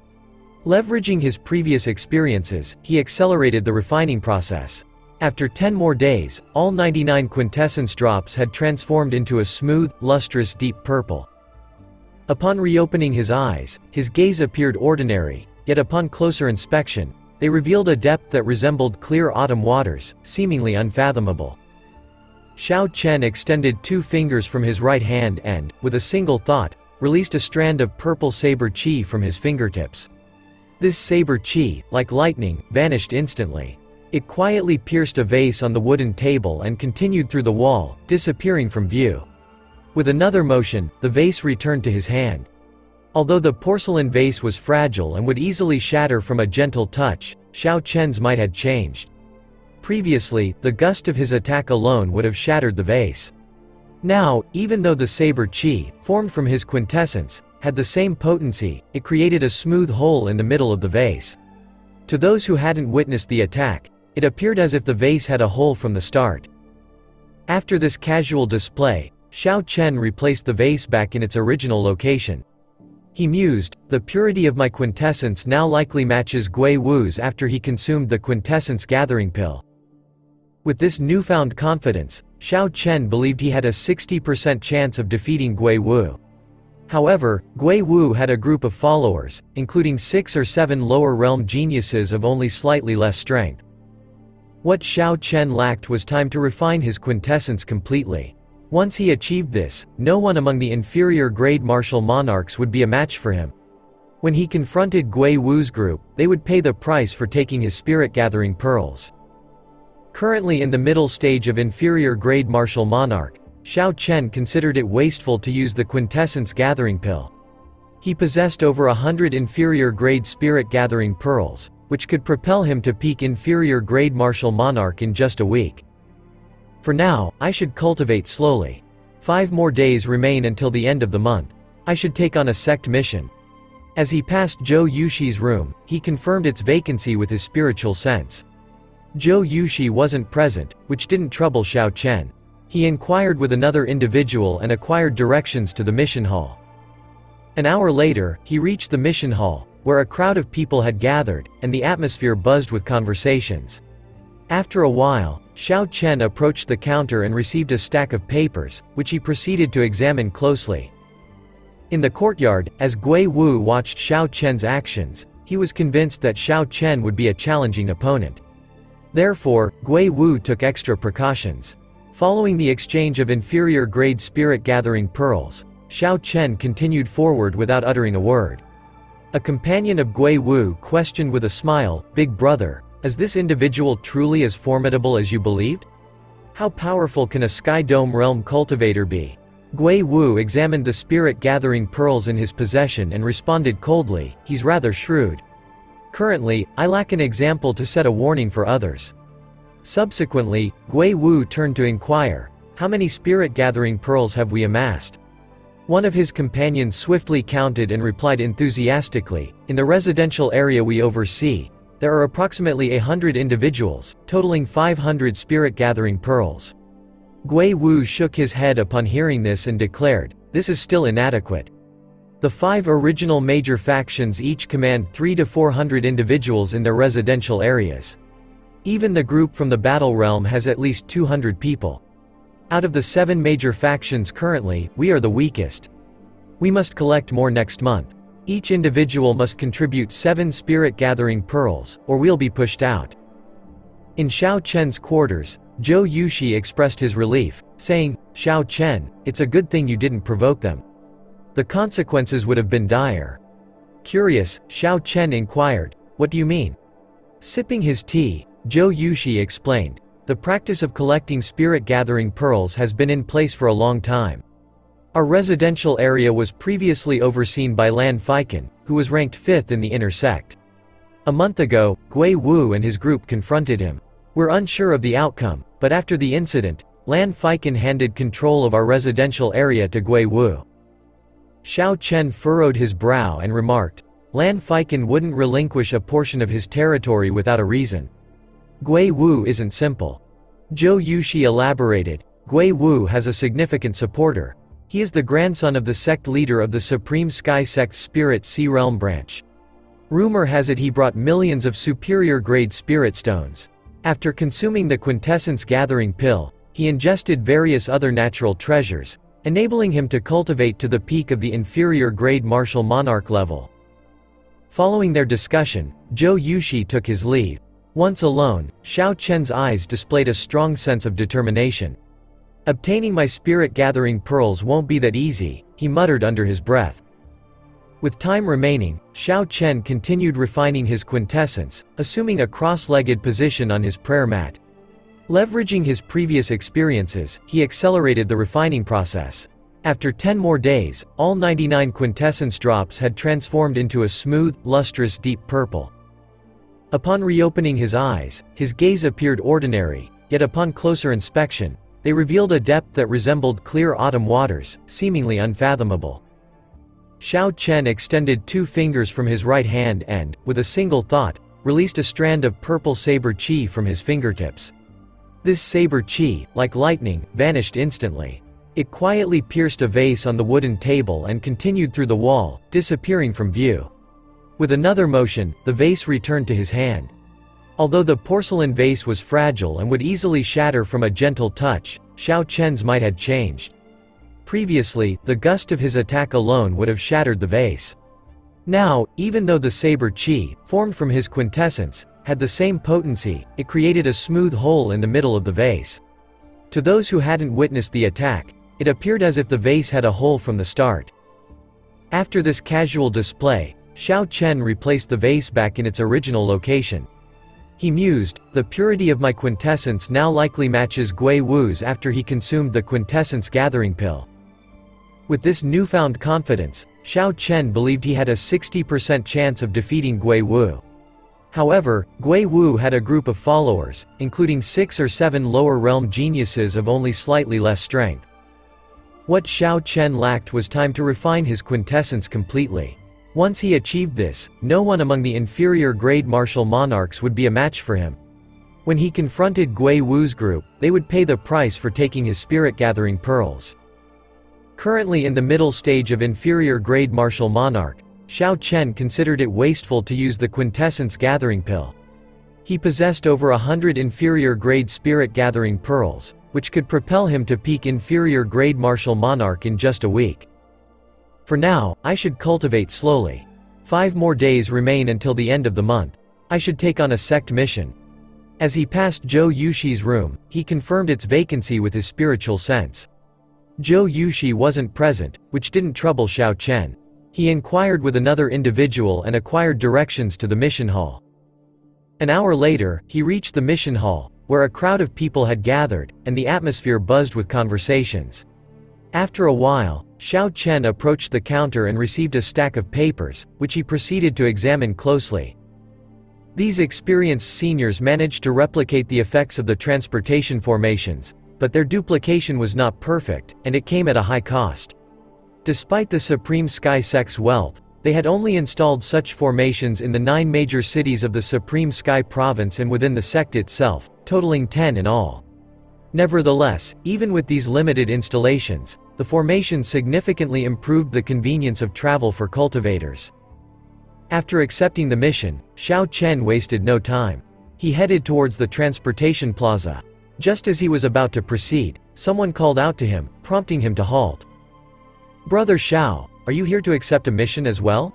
S1: Leveraging his previous experiences, he accelerated the refining process. After 10 more days, all 99 quintessence drops had transformed into a smooth, lustrous deep purple. Upon reopening his eyes, his gaze appeared ordinary, yet upon closer inspection, they revealed a depth that resembled clear autumn waters, seemingly unfathomable. Xiao Chen extended 2 fingers from his right hand and, with a single thought, released a strand of purple saber qi from his fingertips. This saber qi, like lightning, vanished instantly. It quietly pierced a vase on the wooden table and continued through the wall, disappearing from view. With another motion, the vase returned to his hand. Although the porcelain vase was fragile and would easily shatter from a gentle touch, Xiao Chen's might had changed. Previously, the gust of his attack alone would have shattered the vase. Now, even though the saber qi, formed from his quintessence, had the same potency, it created a smooth hole in the middle of the vase. To those who hadn't witnessed the attack, it appeared as if the vase had a hole from the start. After this casual display, Xiao Chen replaced the vase back in its original location. He mused, the purity of my quintessence now likely matches Gui Wu's after he consumed the quintessence gathering pill. With this newfound confidence, Xiao Chen believed he had a 60% chance of defeating Gui Wu. However, Gui Wu had a group of followers, including 6 or 7 lower realm geniuses of only slightly less strength. What Xiao Chen lacked was time to refine his quintessence completely. Once he achieved this, no one among the inferior-grade martial monarchs would be a match for him. When he confronted Gui Wu's group, they would pay the price for taking his spirit-gathering pearls. Currently in the middle stage of inferior-grade martial monarch, Xiao Chen considered it wasteful to use the quintessence gathering pill. He possessed over 100 inferior-grade spirit-gathering pearls, which could propel him to peak inferior-grade martial monarch in just a week. For now, I should cultivate slowly. 5 more days remain until the end of the month. I should take on a sect mission. As he passed Zhou Yushi's room, he confirmed its vacancy with his spiritual sense. Zhou Yushi wasn't present, which didn't trouble Xiao Chen. He inquired with another individual and acquired directions to the mission hall. An hour later, he reached the mission hall, where a crowd of people had gathered, and the atmosphere buzzed with conversations. After a while, Xiao Chen approached the counter and received a stack of papers, which he proceeded to examine closely. In the courtyard, as Gui Wu watched Xiao Chen's actions, he was convinced that Xiao Chen would be a challenging opponent. Therefore, Gui Wu took extra precautions. Following the exchange of inferior-grade spirit-gathering pearls, Xiao Chen continued forward without uttering a word. A companion of Gui Wu questioned with a smile, "Big brother, is this individual truly as formidable as you believed? How powerful can a Sky Dome realm cultivator be?" Gui Wu examined the spirit-gathering pearls in his possession and responded coldly, "He's rather shrewd. Currently, I lack an example to set a warning for others." Subsequently, Gui Wu turned to inquire, "How many spirit-gathering pearls have we amassed?" One of his companions swiftly counted and replied enthusiastically, "In the residential area we oversee, there are approximately 100 individuals, totaling 500 spirit-gathering pearls." Gui Wu shook his head upon hearing this and declared, "This is still inadequate. The 5 original major factions each command 300 to 400 individuals in their residential areas. Even the group from the battle realm has at least 200 people. Out of the 7 major factions currently, we are the weakest." We must collect more next month. Each individual must contribute 7 spirit-gathering pearls, or we'll be pushed out." In Xiao Chen's quarters, Zhou Yushi expressed his relief, saying, "Xiao Chen, it's a good thing you didn't provoke them. The consequences would have been dire." Curious, Xiao Chen inquired, "What do you mean?" Sipping his tea, Zhou Yushi explained, "The practice of collecting spirit-gathering pearls has been in place for a long time. Our residential area was previously overseen by Lan Feiken, who was ranked 5th in the inner sect. A month ago, Gui Wu and his group confronted him. We're unsure of the outcome, but after the incident, Lan Feiken handed control of our residential area to Gui Wu." Xiao Chen furrowed his brow and remarked, "Lan Feiken wouldn't relinquish a portion of his territory without a reason. Gui Wu isn't simple." Zhou Yushi elaborated, "Gui Wu has a significant supporter. He is the grandson of the sect leader of the Supreme Sky Sect's Spirit Sea Realm branch. Rumor has it he brought millions of superior-grade spirit stones. After consuming the quintessence gathering pill, he ingested various other natural treasures, enabling him to cultivate to the peak of the inferior-grade martial monarch level." Following their discussion, Zhou Yushi took his leave. Once alone, Xiao Chen's eyes displayed a strong sense of determination. "Obtaining my spirit-gathering pearls won't be that easy," he muttered under his breath. With time remaining, Xiao Chen continued refining his quintessence, assuming a cross-legged position on his prayer mat. Leveraging his previous experiences, he accelerated the refining process. After 10 more days, all 99 quintessence drops had transformed into a smooth, lustrous deep purple. Upon reopening his eyes, his gaze appeared ordinary, yet upon closer inspection, they revealed a depth that resembled clear autumn waters, seemingly unfathomable. Xiao Chen extended 2 fingers from his right hand and, with a single thought, released a strand of purple saber qi from his fingertips. This saber qi, like lightning, vanished instantly. It quietly pierced a vase on the wooden table and continued through the wall, disappearing from view. With another motion, the vase returned to his hand. Although the porcelain vase was fragile and would easily shatter from a gentle touch, Xiao Chen's might had changed. Previously, the gust of his attack alone would have shattered the vase. Now, even though the saber qi, formed from his quintessence, had the same potency, it created a smooth hole in the middle of the vase. To those who hadn't witnessed the attack, it appeared as if the vase had a hole from the start. After this casual display, Xiao Chen replaced the vase back in its original location. He mused, "The purity of my quintessence now likely matches Gui Wu's after he consumed the quintessence gathering pill." With this newfound confidence, Xiao Chen believed he had a 60% chance of defeating Gui Wu. However, Gui Wu had a group of followers, including 6 or 7 lower realm geniuses of only slightly less strength. What Xiao Chen lacked was time to refine his quintessence completely. Once he achieved this, no one among the inferior-grade martial monarchs would be a match for him. When he confronted Gui Wu's group, they would pay the price for taking his spirit-gathering pearls. Currently in the middle stage of inferior-grade martial monarch, Xiao Chen considered it wasteful to use the quintessence gathering pill. He possessed over 100 inferior-grade spirit-gathering pearls, which could propel him to peak inferior-grade martial monarch in just a week. For now, I should cultivate slowly. 5 more days remain until the end of the month. I should take on a sect mission. As he passed Zhou Yushi's room, he confirmed its vacancy with his spiritual sense. Zhou Yushi wasn't present, which didn't trouble Xiao Chen. He inquired with another individual and acquired directions to the mission hall. An hour later, he reached the mission hall, where a crowd of people had gathered, and the atmosphere buzzed with conversations. After a while, Xiao Chen approached the counter and received a stack of papers, which he proceeded to examine closely. These experienced seniors managed to replicate the effects of the transportation formations, but their duplication was not perfect, and it came at a high cost. Despite the Supreme Sky Sect's wealth, they had only installed such formations in the 9 major cities of the Supreme Sky Province and within the sect itself, totaling 10 in all. Nevertheless, even with these limited installations, the formation significantly improved the convenience of travel for cultivators. After accepting the mission, Xiao Chen wasted no time. He headed towards the transportation plaza. Just as he was about to proceed, someone called out to him, prompting him to halt. "Brother Xiao, Are you here to accept a mission as well?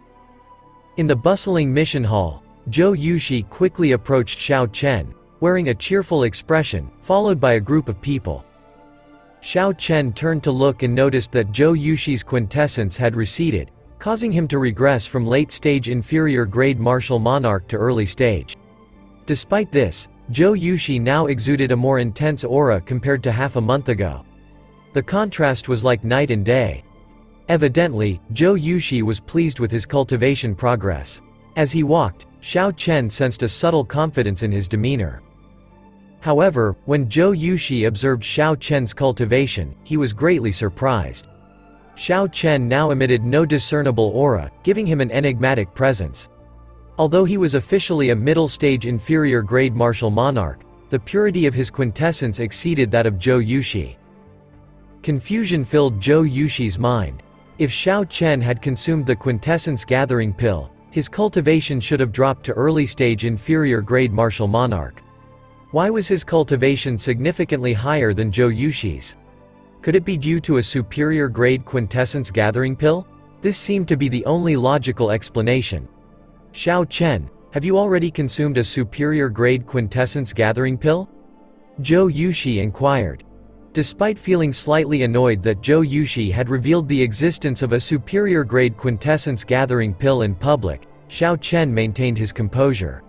S1: In the bustling mission hall, Zhou Yuxi quickly approached Xiao Chen, wearing a cheerful expression, followed by a group of people. Xiao Chen turned to look and noticed that Zhou Yuxi's quintessence had receded, causing him to regress from late-stage inferior-grade martial monarch to early-stage. Despite this, Zhou Yuxi now exuded a more intense aura compared to half a month ago. The contrast was like night and day. Evidently, Zhou Yuxi was pleased with his cultivation progress. As he walked, Xiao Chen sensed a subtle confidence in his demeanor. However, when Zhou Yuxi observed Xiao Chen's cultivation, he was greatly surprised. Xiao Chen now emitted no discernible aura, giving him an enigmatic presence. Although he was officially a middle-stage inferior-grade martial monarch, the purity of his quintessence exceeded that of Zhou Yuxi. Confusion filled Zhou Yuxi's mind. If Xiao Chen had consumed the quintessence gathering pill, his cultivation should have dropped to early-stage inferior-grade martial monarch. Why was his cultivation significantly higher than Zhou Yuxi's? Could it be due to a superior-grade quintessence gathering pill? This seemed to be the only logical explanation. Xiao Chen, have you already consumed a superior-grade quintessence gathering pill? Zhou Yuxi inquired. Despite feeling slightly annoyed that Zhou Yuxi had revealed the existence of a superior-grade quintessence gathering pill in public, Xiao Chen maintained his composure.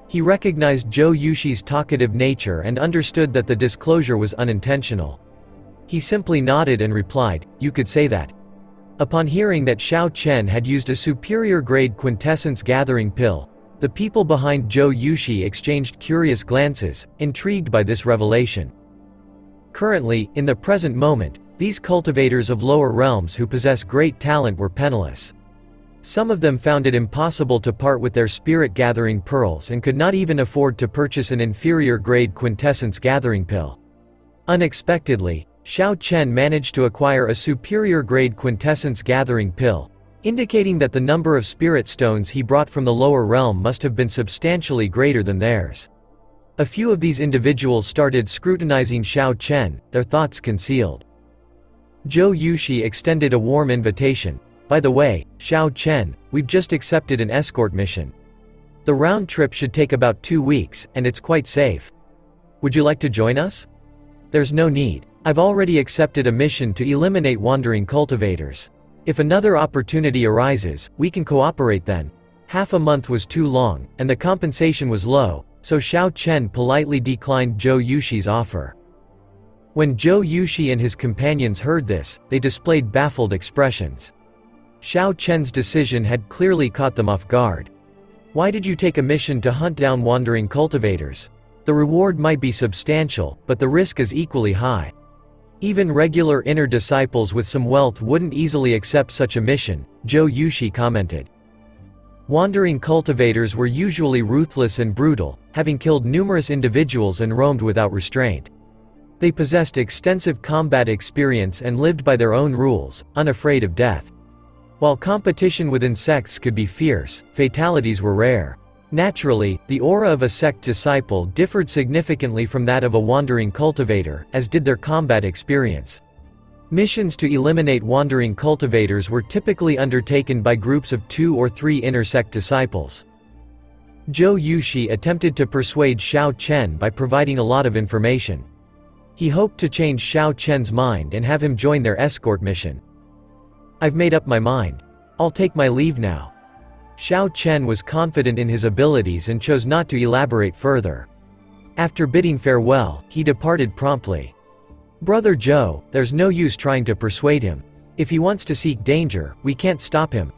S1: He recognized Zhou Yuxi's talkative nature and understood that the disclosure was unintentional. He simply nodded and replied, "You could say that." Upon hearing that Xiao Chen had used a superior-grade quintessence gathering pill, the people behind Zhou Yuxi exchanged curious glances, intrigued by this revelation. Currently, in the present moment, these cultivators of lower realms who possess great talent were penniless. Some of them found it impossible to part with their spirit-gathering pearls and could not even afford to purchase an inferior-grade quintessence gathering pill. Unexpectedly, Xiao Chen managed to acquire a superior-grade quintessence gathering pill, indicating that the number of spirit stones he brought from the lower realm must have been substantially greater than theirs. A few of these individuals started scrutinizing Xiao Chen, their thoughts concealed. Zhou Yuxi extended a warm invitation. "By the way, Xiao Chen, we've just accepted an escort mission. The round trip should take about 2 weeks, and it's quite safe. Would you like to join us?" "There's no need. I've already accepted a mission to eliminate wandering cultivators. If another opportunity arises, we can cooperate then." Half a month was too long, and the compensation was low, so Xiao Chen politely declined Zhou Yuxi's offer. When Zhou Yuxi and his companions heard this, they displayed baffled expressions. Xiao Chen's decision had clearly caught them off guard. "Why did you take a mission to hunt down wandering cultivators? The reward might be substantial, but the risk is equally high. Even regular inner disciples with some wealth wouldn't easily accept such a mission," Zhou Yuxi commented. Wandering cultivators were usually ruthless and brutal, having killed numerous individuals and roamed without restraint. They possessed extensive combat experience and lived by their own rules, unafraid of death. While competition within sects could be fierce, fatalities were rare. Naturally, the aura of a sect disciple differed significantly from that of a wandering cultivator, as did their combat experience. Missions to eliminate wandering cultivators were typically undertaken by groups of 2 or 3 inner sect disciples. Zhou Yuxi attempted to persuade Xiao Chen by providing a lot of information. He hoped to change Xiao Chen's mind and have him join their escort mission. "I've made up my mind. I'll take my leave now." Xiao Chen was confident in his abilities and chose not to elaborate further. After bidding farewell, he departed promptly. "Brother Zhou, there's no use trying to persuade him. If he wants to seek danger, we can't stop him.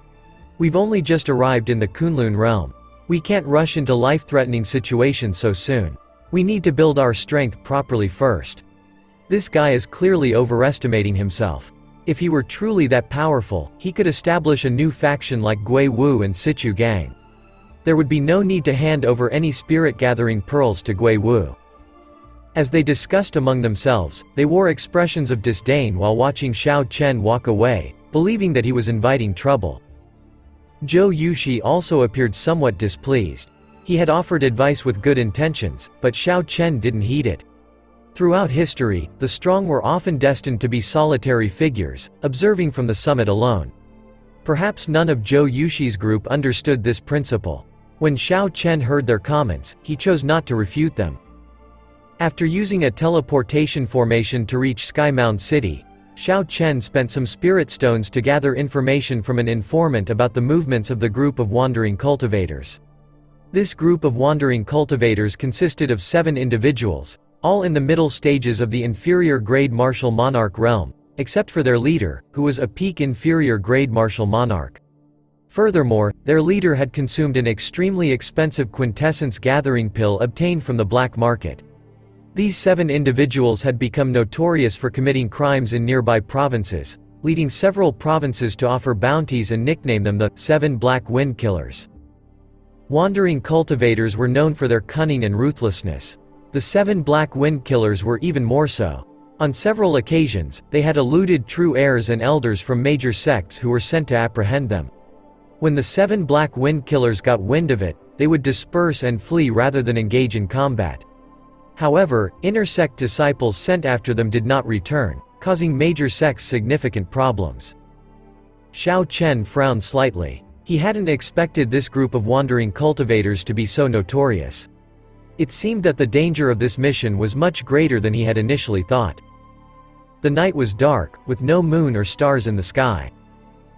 S1: We've only just arrived in the Kunlun realm. We can't rush into life-threatening situations so soon. We need to build our strength properly first. This guy is clearly overestimating himself. If he were truly that powerful, he could establish a new faction like Gui Wu and Sichu Gang. There would be no need to hand over any spirit-gathering pearls to Gui Wu." As they discussed among themselves, they wore expressions of disdain while watching Xiao Chen walk away, believing that he was inviting trouble. Zhou Yuxi also appeared somewhat displeased. He had offered advice with good intentions, but Xiao Chen didn't heed it. Throughout history, the strong were often destined to be solitary figures, observing from the summit alone. Perhaps none of Zhou Yushi's group understood this principle. When Xiao Chen heard their comments, he chose not to refute them. After using a teleportation formation to reach Sky Mound City, Xiao Chen spent some spirit stones to gather information from an informant about the movements of the group of wandering cultivators. This group of wandering cultivators consisted of 7 individuals, all in the middle stages of the inferior grade martial monarch realm, except for their leader, who was a peak inferior grade martial monarch. Furthermore, their leader had consumed an extremely expensive quintessence gathering pill obtained from the black market. These 7 individuals had become notorious for committing crimes in nearby provinces, leading several provinces to offer bounties and nickname them the 7 Black Wind Killers. Wandering cultivators were known for their cunning and ruthlessness. The 7 Black Wind Killers were even more so. On several occasions, they had eluded true heirs and elders from major sects who were sent to apprehend them. When the 7 Black Wind Killers got wind of it, they would disperse and flee rather than engage in combat. However, inner sect disciples sent after them did not return, causing major sects significant problems. Xiao Chen frowned slightly. He hadn't expected this group of wandering cultivators to be so notorious. It seemed that the danger of this mission was much greater than he had initially thought. The night was dark, with no moon or stars in the sky.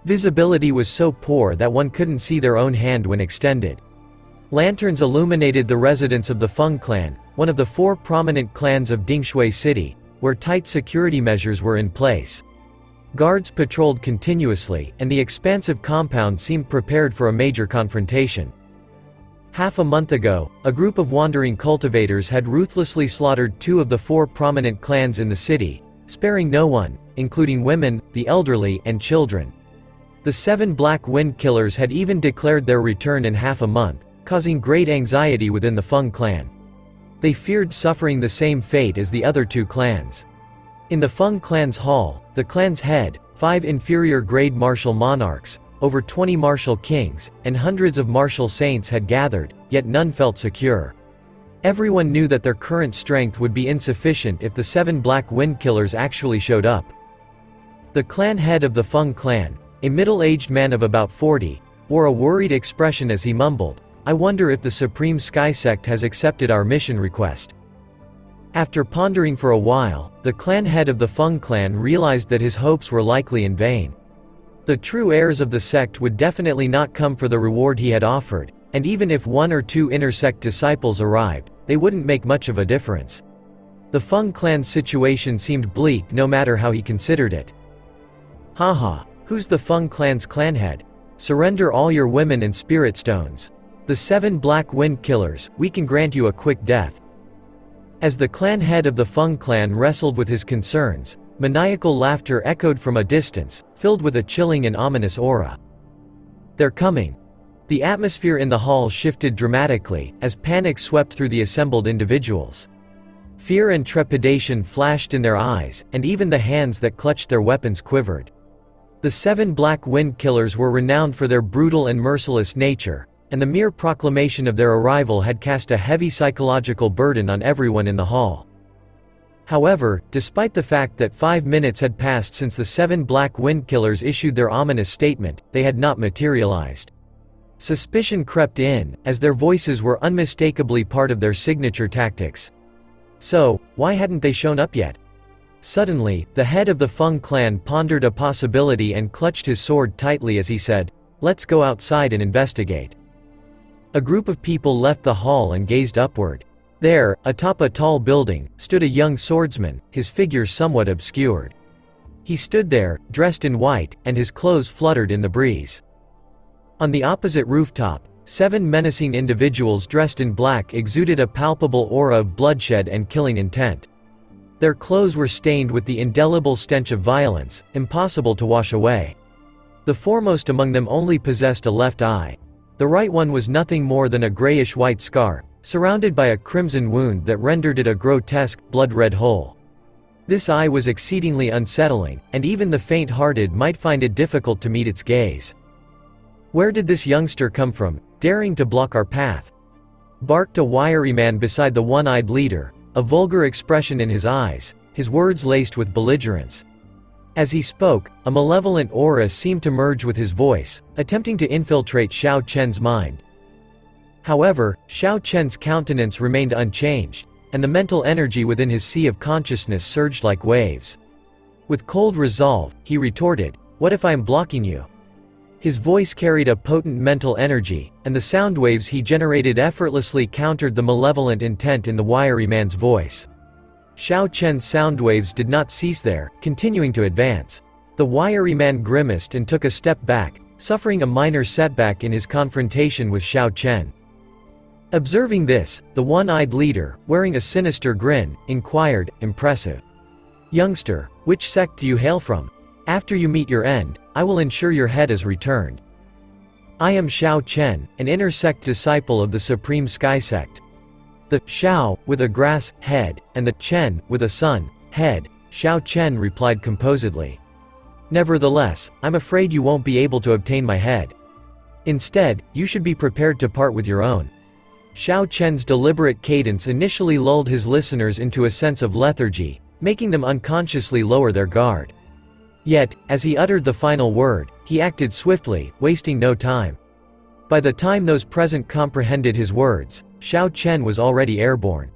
S1: Visibility was so poor that one couldn't see their own hand when extended. Lanterns illuminated the residence of the Feng clan, one of the 4 prominent clans of Dingshui City, where tight security measures were in place. Guards patrolled continuously, and the expansive compound seemed prepared for a major confrontation. Half a month ago, a group of wandering cultivators had ruthlessly slaughtered 2 of the 4 prominent clans in the city, sparing no one, including women, the elderly, and children. The 7 Black Wind Killers had even declared their return in half a month, causing great anxiety within the Feng clan. They feared suffering the same fate as the other 2 clans. In the Feng clan's hall, the clan's head, 5 inferior grade martial monarchs, over 20 martial kings, and hundreds of martial saints had gathered, yet none felt secure. Everyone knew that their current strength would be insufficient if the 7 Black Wind Killers actually showed up. The clan head of the Feng clan, a middle-aged man of about 40, wore a worried expression as he mumbled, "I wonder if the Supreme Sky Sect has accepted our mission request." After pondering for a while, the clan head of the Feng clan realized that his hopes were likely in vain. The true heirs of the sect would definitely not come for the reward he had offered, and even if 1 or 2 inner sect disciples arrived, they wouldn't make much of a difference. The Feng clan's situation seemed bleak no matter how he considered it. Haha, who's the Feng clan's clan head? Surrender all your women and spirit stones. The 7 Black Wind Killers, we can grant you a quick death. As the clan head of the Feng clan wrestled with his concerns, maniacal laughter echoed from a distance, filled with a chilling and ominous aura. They're coming. The atmosphere in the hall shifted dramatically, as panic swept through the assembled individuals. Fear and trepidation flashed in their eyes, and even the hands that clutched their weapons quivered. The 7 Black Wind Killers were renowned for their brutal and merciless nature, and the mere proclamation of their arrival had cast a heavy psychological burden on everyone in the hall. However, despite the fact that 5 minutes had passed since the 7 Black Wind Killers issued their ominous statement, they had not materialized. Suspicion crept in, as their voices were unmistakably part of their signature tactics. So, why hadn't they shown up yet? Suddenly, the head of the Feng clan pondered a possibility and clutched his sword tightly as he said, "Let's go outside and investigate." A group of people left the hall and gazed upward. There, atop a tall building, stood a young swordsman, his figure somewhat obscured. He stood there, dressed in white, and his clothes fluttered in the breeze. On the opposite rooftop, 7 menacing individuals dressed in black exuded a palpable aura of bloodshed and killing intent. Their clothes were stained with the indelible stench of violence, impossible to wash away. The foremost among them only possessed a left eye. The right one was nothing more than a grayish-white scar, surrounded by a crimson wound that rendered it a grotesque, blood-red hole. This eye was exceedingly unsettling, and even the faint-hearted might find it difficult to meet its gaze. "Where did this youngster come from, daring to block our path?" barked a wiry man beside the one-eyed leader, a vulgar expression in his eyes, his words laced with belligerence. As he spoke, a malevolent aura seemed to merge with his voice, attempting to infiltrate Xiao Chen's mind. However, Xiao Chen's countenance remained unchanged, and the mental energy within his sea of consciousness surged like waves. With cold resolve, he retorted, "What if I am blocking you?" His voice carried a potent mental energy, and the sound waves he generated effortlessly countered the malevolent intent in the wiry man's voice. Xiao Chen's sound waves did not cease there, continuing to advance. The wiry man grimaced and took a step back, suffering a minor setback in his confrontation with Xiao Chen. Observing this, the one-eyed leader, wearing a sinister grin, inquired, "Impressive. Youngster, which sect do you hail from? After you meet your end, I will ensure your head is returned." "I am Xiao Chen, an inner sect disciple of the Supreme Sky Sect." The Xiao, with a grass head, and the Chen, with a sun head, Xiao Chen replied composedly. "Nevertheless, I'm afraid you won't be able to obtain my head. Instead, you should be prepared to part with your own." Xiao Chen's deliberate cadence initially lulled his listeners into a sense of lethargy, making them unconsciously lower their guard. Yet, as he uttered the final word, he acted swiftly, wasting no time. By the time those present comprehended his words, Xiao Chen was already airborne.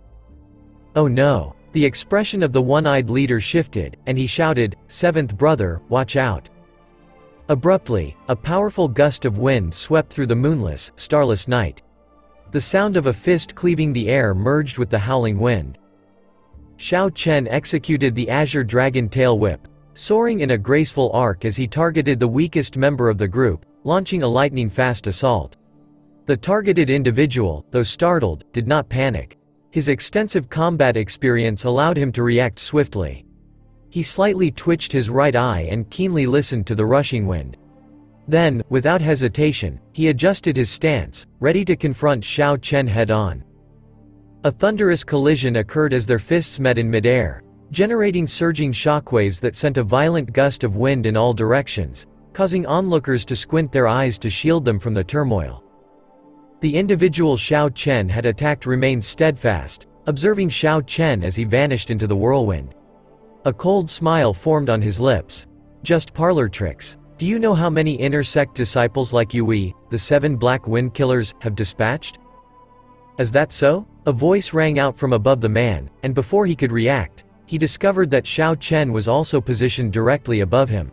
S1: "Oh no!" The expression of the one-eyed leader shifted, and he shouted, "Seventh brother, watch out!" Abruptly, a powerful gust of wind swept through the moonless, starless night. The sound of a fist cleaving the air merged with the howling wind. Xiao Chen executed the azure dragon tail whip, soaring in a graceful arc as he targeted the weakest member of the group, launching a lightning-fast assault. The targeted individual, though startled, did not panic. His extensive combat experience allowed him to react swiftly. He slightly twitched his right eye and keenly listened to the rushing wind. Then, without hesitation, he adjusted his stance, ready to confront Xiao Chen head-on. A thunderous collision occurred as their fists met in midair, generating surging shockwaves that sent a violent gust of wind in all directions, causing onlookers to squint their eyes to shield them from the turmoil. The individual Xiao Chen had attacked remained steadfast, observing Xiao Chen as he vanished into the whirlwind. A cold smile formed on his lips. "Just parlor tricks. Do you know how many inner sect disciples like you we, the 7 black wind killers, have dispatched?" "Is that so?" A voice rang out from above the man, and before he could react, he discovered that Xiao Chen was also positioned directly above him.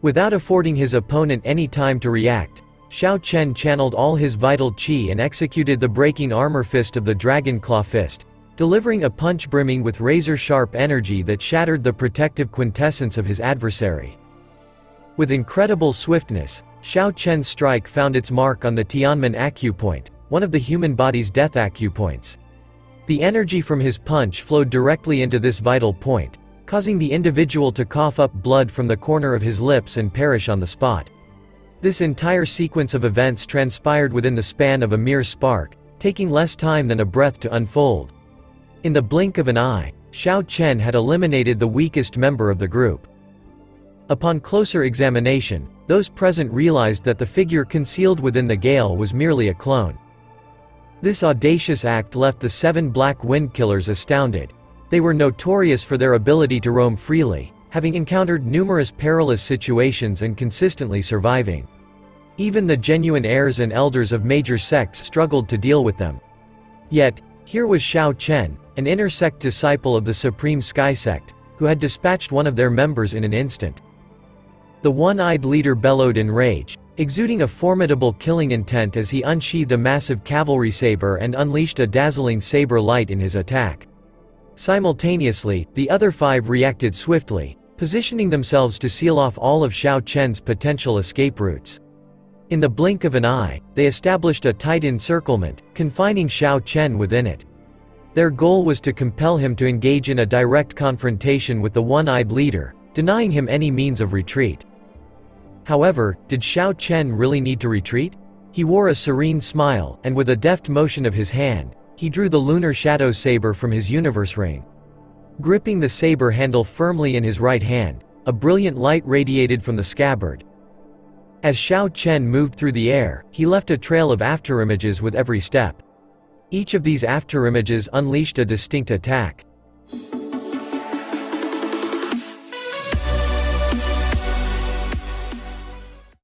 S1: Without affording his opponent any time to react, Xiao Chen channeled all his vital qi and executed the breaking armor fist of the Dragon Claw Fist, delivering a punch brimming with razor-sharp energy that shattered the protective quintessence of his adversary. With incredible swiftness, Xiao Chen's strike found its mark on the Tianmen acupoint, one of the human body's death acupoints. The energy from his punch flowed directly into this vital point, causing the individual to cough up blood from the corner of his lips and perish on the spot. This entire sequence of events transpired within the span of a mere spark, taking less time than a breath to unfold. In the blink of an eye, Xiao Chen had eliminated the weakest member of the group. Upon closer examination, those present realized that the figure concealed within the gale was merely a clone. This audacious act left the 7 black wind killers astounded. They were notorious for their ability to roam freely, having encountered numerous perilous situations and consistently surviving. Even the genuine heirs and elders of major sects struggled to deal with them. Yet, here was Xiao Chen, an inner sect disciple of the Supreme Sky Sect, who had dispatched one of their members in an instant. The one-eyed leader bellowed in rage, exuding a formidable killing intent as he unsheathed a massive cavalry saber and unleashed a dazzling saber light in his attack. Simultaneously, the other 5 reacted swiftly, positioning themselves to seal off all of Xiao Chen's potential escape routes. In the blink of an eye, they established a tight encirclement, confining Xiao Chen within it. Their goal was to compel him to engage in a direct confrontation with the one-eyed leader, denying him any means of retreat. However, did Xiao Chen really need to retreat? He wore a serene smile, and with a deft motion of his hand, he drew the lunar shadow saber from his universe ring. Gripping the saber handle firmly in his right hand, a brilliant light radiated from the scabbard. As Xiao Chen moved through the air, he left a trail of afterimages with every step. Each of these afterimages unleashed a distinct attack.